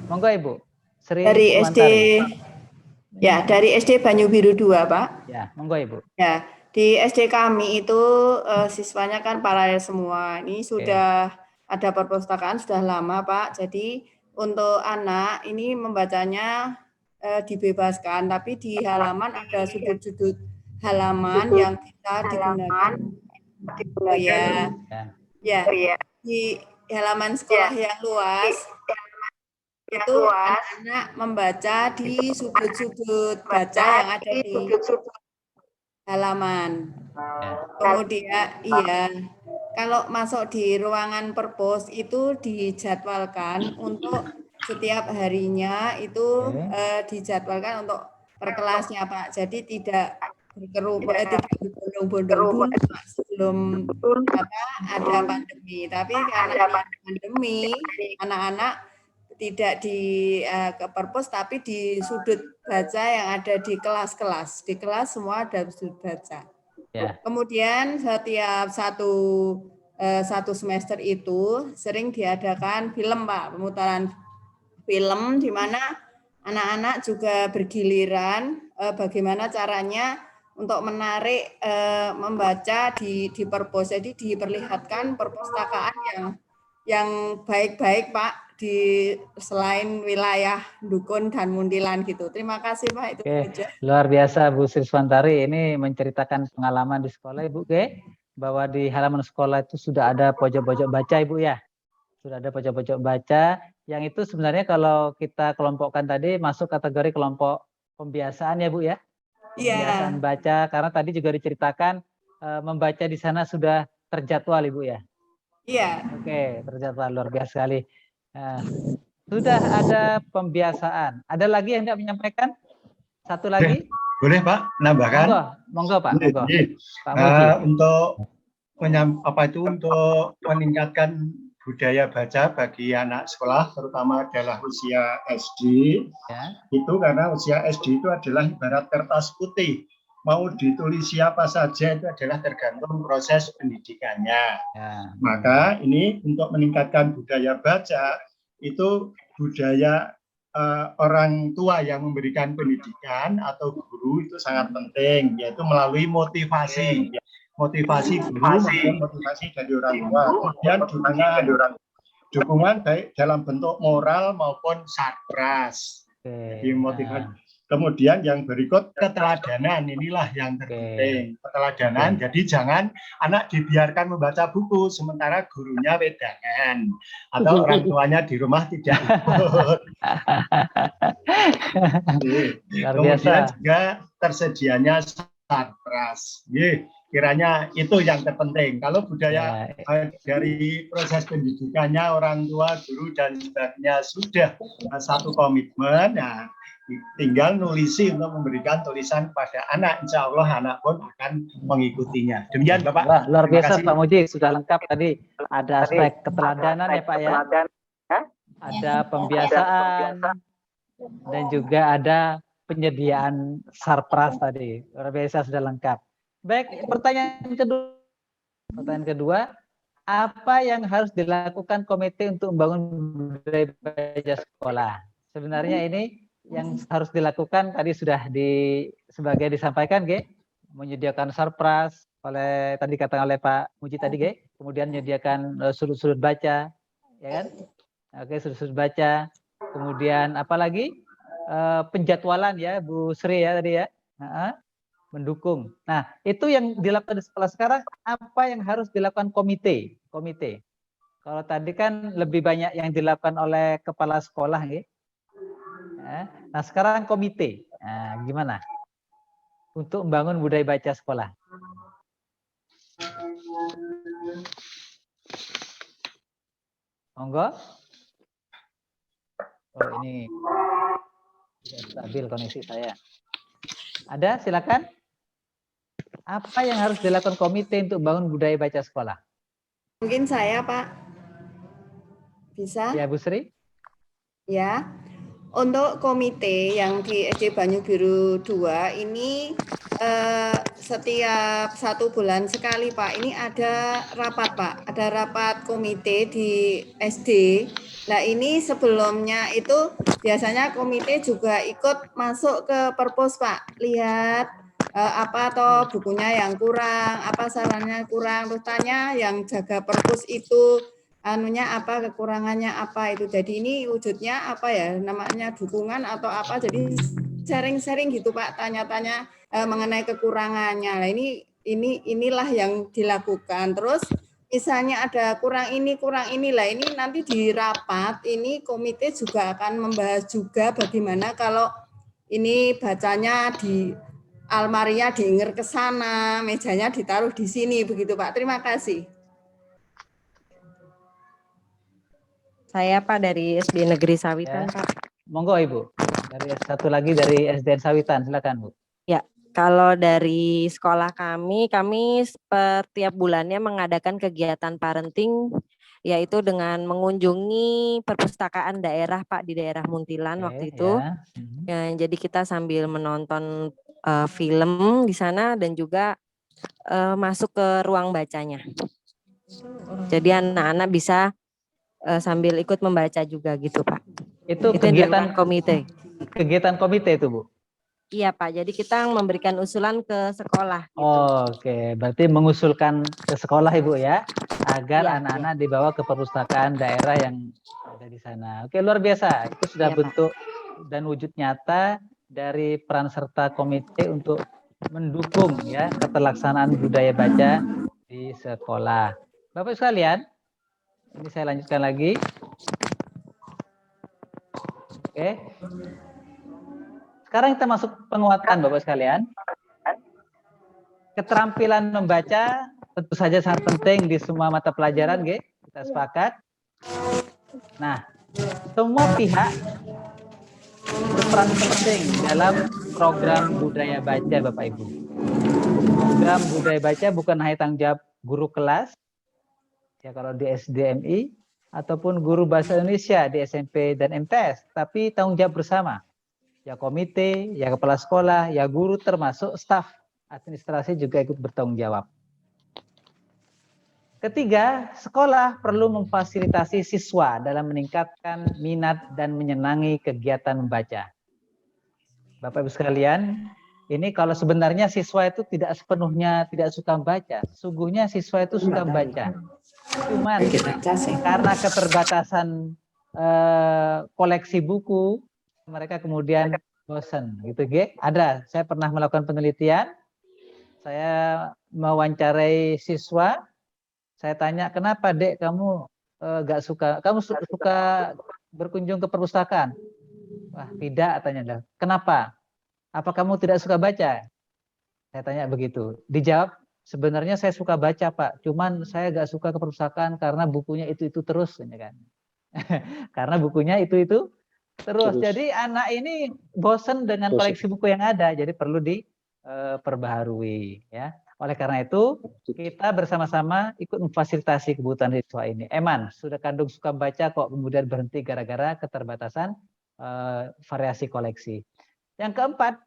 Monggo Ibu. Dari SD. Ya, dari SD Banyu Biru 2 Pak. Ya, monggo Ibu. Ya. Di SD kami itu siswanya kan paralel semua. Ini sudah ada perpustakaan sudah lama Pak. Jadi untuk anak ini membacanya dibebaskan, tapi di halaman ada sudut-sudut halaman yang bisa digunakan. Di halaman sekolah yang luas itu anak-anak membaca di sudut-sudut baca yang ada di halaman. Kemudian kalau masuk di ruangan perpus itu dijadwalkan untuk setiap harinya itu dijadwalkan untuk per kelasnya Pak. Jadi tidak berbondong-bondong sebelum ada pandemi. Tapi karena pandemi anak-anak tidak di ke perpus tapi di sudut baca yang ada di kelas-kelas. Di kelas semua ada sudut baca. Kemudian setiap satu semester itu sering diadakan film Pak, pemutaran film di mana anak-anak juga bergiliran bagaimana caranya untuk menarik membaca di perpus. Jadi diperlihatkan perpustakaan yang baik-baik Pak di selain wilayah Dukun dan Muntilan gitu. Terima kasih Pak, itu saja. Luar biasa Bu Siswantari ini menceritakan pengalaman di sekolah Ibu bahwa di halaman sekolah itu sudah ada pojok-pojok baca Ibu ya. Sudah ada pojok-pojok baca yang itu sebenarnya kalau kita kelompokkan tadi masuk kategori kelompok pembiasaan ya Bu ya. Pembiasaan baca karena tadi juga diceritakan membaca di sana sudah terjadwal Ibu ya. Iya. Oke, terjadwal luar biasa sekali. Nah, sudah ada pembiasaan. Ada lagi yang tidak menyampaikan? Satu lagi? Boleh Pak, nambahkan? Monggo Pak. Monggo. Pak Untuk untuk meningkatkan budaya baca bagi anak sekolah, terutama adalah usia SD, itu karena usia SD itu adalah ibarat kertas putih. Mau ditulis siapa saja itu adalah tergantung proses pendidikannya. Maka ini untuk meningkatkan budaya baca, itu budaya orang tua yang memberikan pendidikan atau guru itu sangat penting, yaitu melalui motivasi. Motivasi guru maupun motivasi dari orang tua. Kemudian dukungan baik dalam bentuk moral maupun sarpras. Jadi motivasi. Kemudian yang berikut keteladanan, inilah yang terpenting. Keteladanan, jadi jangan anak dibiarkan membaca buku sementara gurunya wedangan atau orang tuanya di rumah tidak ikut. Kemudian juga tersedianya sarpras. Kiranya itu yang terpenting. Kalau budaya dari proses pendidikannya orang tua, guru dan sebagainya sudah satu komitmen, nah tinggal nulisi untuk memberikan tulisan kepada anak. Insya Allah anak pun akan mengikutinya. Demikian Bapak. Wah, luar biasa Pak Muji, sudah lengkap tadi. Ada aspek keteladanan ya Pak ya. Ada pembiasaan dan juga ada penyediaan sarpras tadi. Luar biasa, sudah lengkap. Baik, pertanyaan kedua, apa yang harus dilakukan komite untuk membangun budaya baca sekolah? Sebenarnya ini yang harus dilakukan tadi sudah sebagai disampaikan, menyediakan sarpras tadi katakan oleh Pak Muji tadi, kemudian menyediakan sudut-sudut baca, ya kan? Oke, sudut-sudut baca. Kemudian apalagi penjadwalan ya Bu Sri ya tadi ya, mendukung. Nah, itu yang dilakukan di sekolah sekarang. Apa yang harus dilakukan komite? Kalau tadi kan lebih banyak yang dilakukan oleh kepala sekolah, nah sekarang komite, gimana untuk membangun budaya baca sekolah? Monggo. Oh ini tidak stabil koneksi saya. Ada, silakan. Apa yang harus dilakukan komite untuk membangun budaya baca sekolah? Mungkin saya Pak. Bisa? Ya Bu Sri. Ya. Untuk komite yang di SD Banyu Biru 2 ini setiap 1 bulan sekali Pak, ini ada rapat Pak, ada rapat komite di SD. Nah ini sebelumnya itu biasanya komite juga ikut masuk ke perpus Pak, lihat apa toh bukunya yang kurang, apa sarannya kurang, terus tanya yang jaga perpus itu anunya apa, kekurangannya apa itu. Jadi ini wujudnya apa ya, namanya dukungan atau apa, jadi sharing-sharing gitu Pak, tanya-tanya mengenai kekurangannya. Nah inilah yang dilakukan. Terus misalnya ada kurang ini lah, ini nanti di rapat ini komite juga akan membahas juga bagaimana kalau ini bacanya di almarinya diinger ke sana, mejanya ditaruh di sini begitu Pak. Terima kasih. Saya Pak dari SD Negeri Sawitan Pak. Monggo Ibu. Satu lagi dari SDN Sawitan, silakan Bu. Ya, kalau dari sekolah kami setiap bulannya mengadakan kegiatan parenting, yaitu dengan mengunjungi perpustakaan daerah Pak di daerah Muntilan waktu itu. Ya, jadi kita sambil menonton film di sana dan juga masuk ke ruang bacanya. Jadi anak-anak bisa sambil ikut membaca juga gitu Pak. Itu kegiatan komite. Kegiatan komite itu Bu. Iya Pak, jadi kita memberikan usulan ke sekolah. Gitu. Oke, berarti mengusulkan ke sekolah Ibu ya, agar Iya, anak-anak dibawa ke perpustakaan daerah yang ada di sana. Oke, luar biasa. Itu sudah Iya, Pak. bentuk dan wujud nyata dari peran serta komite untuk mendukung ya keterlaksanaan budaya baca di sekolah. Bapak sekalian, ini saya lanjutkan lagi. Oke. Sekarang kita masuk penguatan Bapak sekalian. Keterampilan membaca tentu saja sangat penting di semua mata pelajaran, kita sepakat. Nah, semua pihak berperan penting dalam program budaya baca Bapak Ibu. Program budaya baca bukan hanya tanggung jawab guru kelas, ya kalau di SDMI, ataupun guru bahasa Indonesia di SMP dan MTS, tapi tanggung jawab bersama. Ya komite, ya kepala sekolah, ya guru termasuk staf administrasi juga ikut bertanggung jawab. Ketiga, sekolah perlu memfasilitasi siswa dalam meningkatkan minat dan menyenangi kegiatan membaca. Bapak Ibu sekalian, ini kalau sebenarnya siswa itu tidak sepenuhnya tidak suka membaca, sesungguhnya siswa itu suka membaca. Cuman karena keterbatasan koleksi buku, mereka kemudian bosan gitu, Ada, saya pernah melakukan penelitian, saya mewawancarai siswa, saya tanya, kenapa Dek kamu nggak suka, kamu suka berkunjung ke perpustakaan? Wah tidak, katanya. Kenapa? Apa kamu tidak suka baca? Saya tanya begitu. Dijawab, sebenarnya saya suka baca Pak, cuman saya nggak suka ke perpustakaan karena bukunya itu terus, kan? Karena bukunya itu terus. Jadi anak ini bosan dengan koleksi buku yang ada, jadi perlu diperbaharui ya. Oleh karena itu kita bersama-sama ikut memfasilitasi kebutuhan siswa ini. Eman sudah kandung suka baca kok, kemudian berhenti gara-gara keterbatasan variasi koleksi. Yang keempat,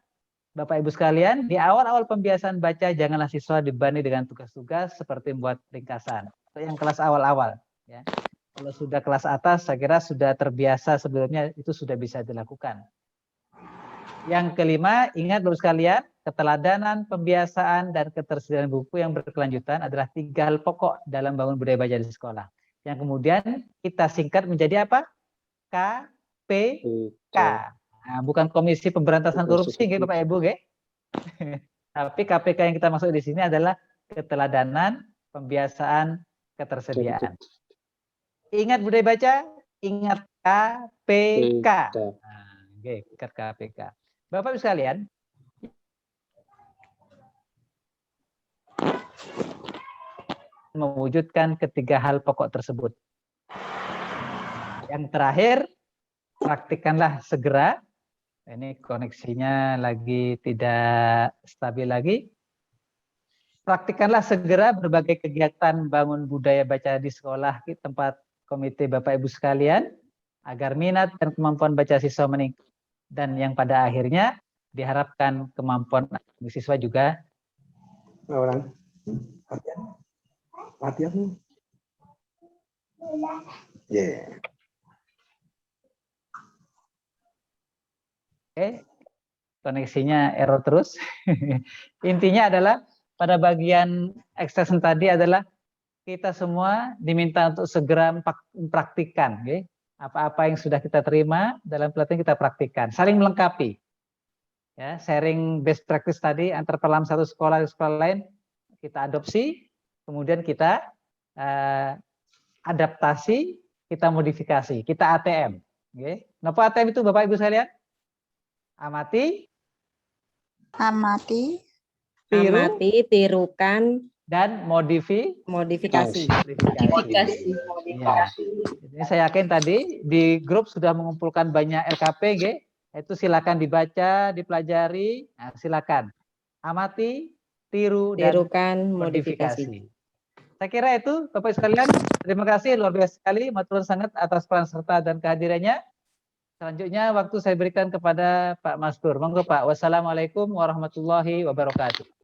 Bapak Ibu sekalian, di awal-awal pembiasaan baca janganlah siswa dibebani dengan tugas-tugas seperti membuat ringkasan. Yang kelas awal-awal ya. Kalau sudah kelas atas, saya kira sudah terbiasa sebelumnya, itu sudah bisa dilakukan. Yang kelima, ingat Bapak sekalian, keteladanan, pembiasaan, dan ketersediaan buku yang berkelanjutan adalah 3 hal pokok dalam bangun budaya baca di sekolah. Yang kemudian kita singkat menjadi apa? KPK. Nah, bukan Komisi Pemberantasan Korupsi, Bapak Ibu, Tapi KPK yang kita maksud di sini adalah keteladanan, pembiasaan, ketersediaan. Ingat budaya baca, ingat KPK. Nah, ingat KPK. Bapak Ibu sekalian, mewujudkan ketiga hal pokok tersebut. Yang terakhir, praktikkanlah segera. Ini koneksinya lagi tidak stabil lagi. Praktikkanlah segera berbagai kegiatan bangun budaya baca di sekolah di tempat komite Bapak Ibu sekalian, agar minat dan kemampuan baca siswa meningkat. Dan yang pada akhirnya diharapkan kemampuan siswa juga. Orang latihan. Yeah. Oke, koneksinya error terus. Intinya adalah pada bagian extension tadi adalah kita semua diminta untuk segera mempraktikkan, apa-apa yang sudah kita terima dalam pelatihan kita praktikkan, saling melengkapi. Ya, sharing best practice tadi antar pelam satu sekolah ke sekolah lain kita adopsi, kemudian kita adaptasi, kita modifikasi, kita ATM. Kenapa ATM itu Bapak Ibu sekalian? Amati, tirukan, dan modifikasi. Modifikasi. Ya. Ini saya yakin tadi di grup sudah mengumpulkan banyak LKP, itu silakan dibaca, dipelajari, nah, silakan amati, tirukan, modifikasi. Saya kira itu Bapak sekalian. Terima kasih luar biasa sekali, matur sangat atas peran serta dan kehadirannya. Selanjutnya waktu saya berikan kepada Pak Mastur. Monggo Pak. Wassalamualaikum warahmatullahi wabarakatuh.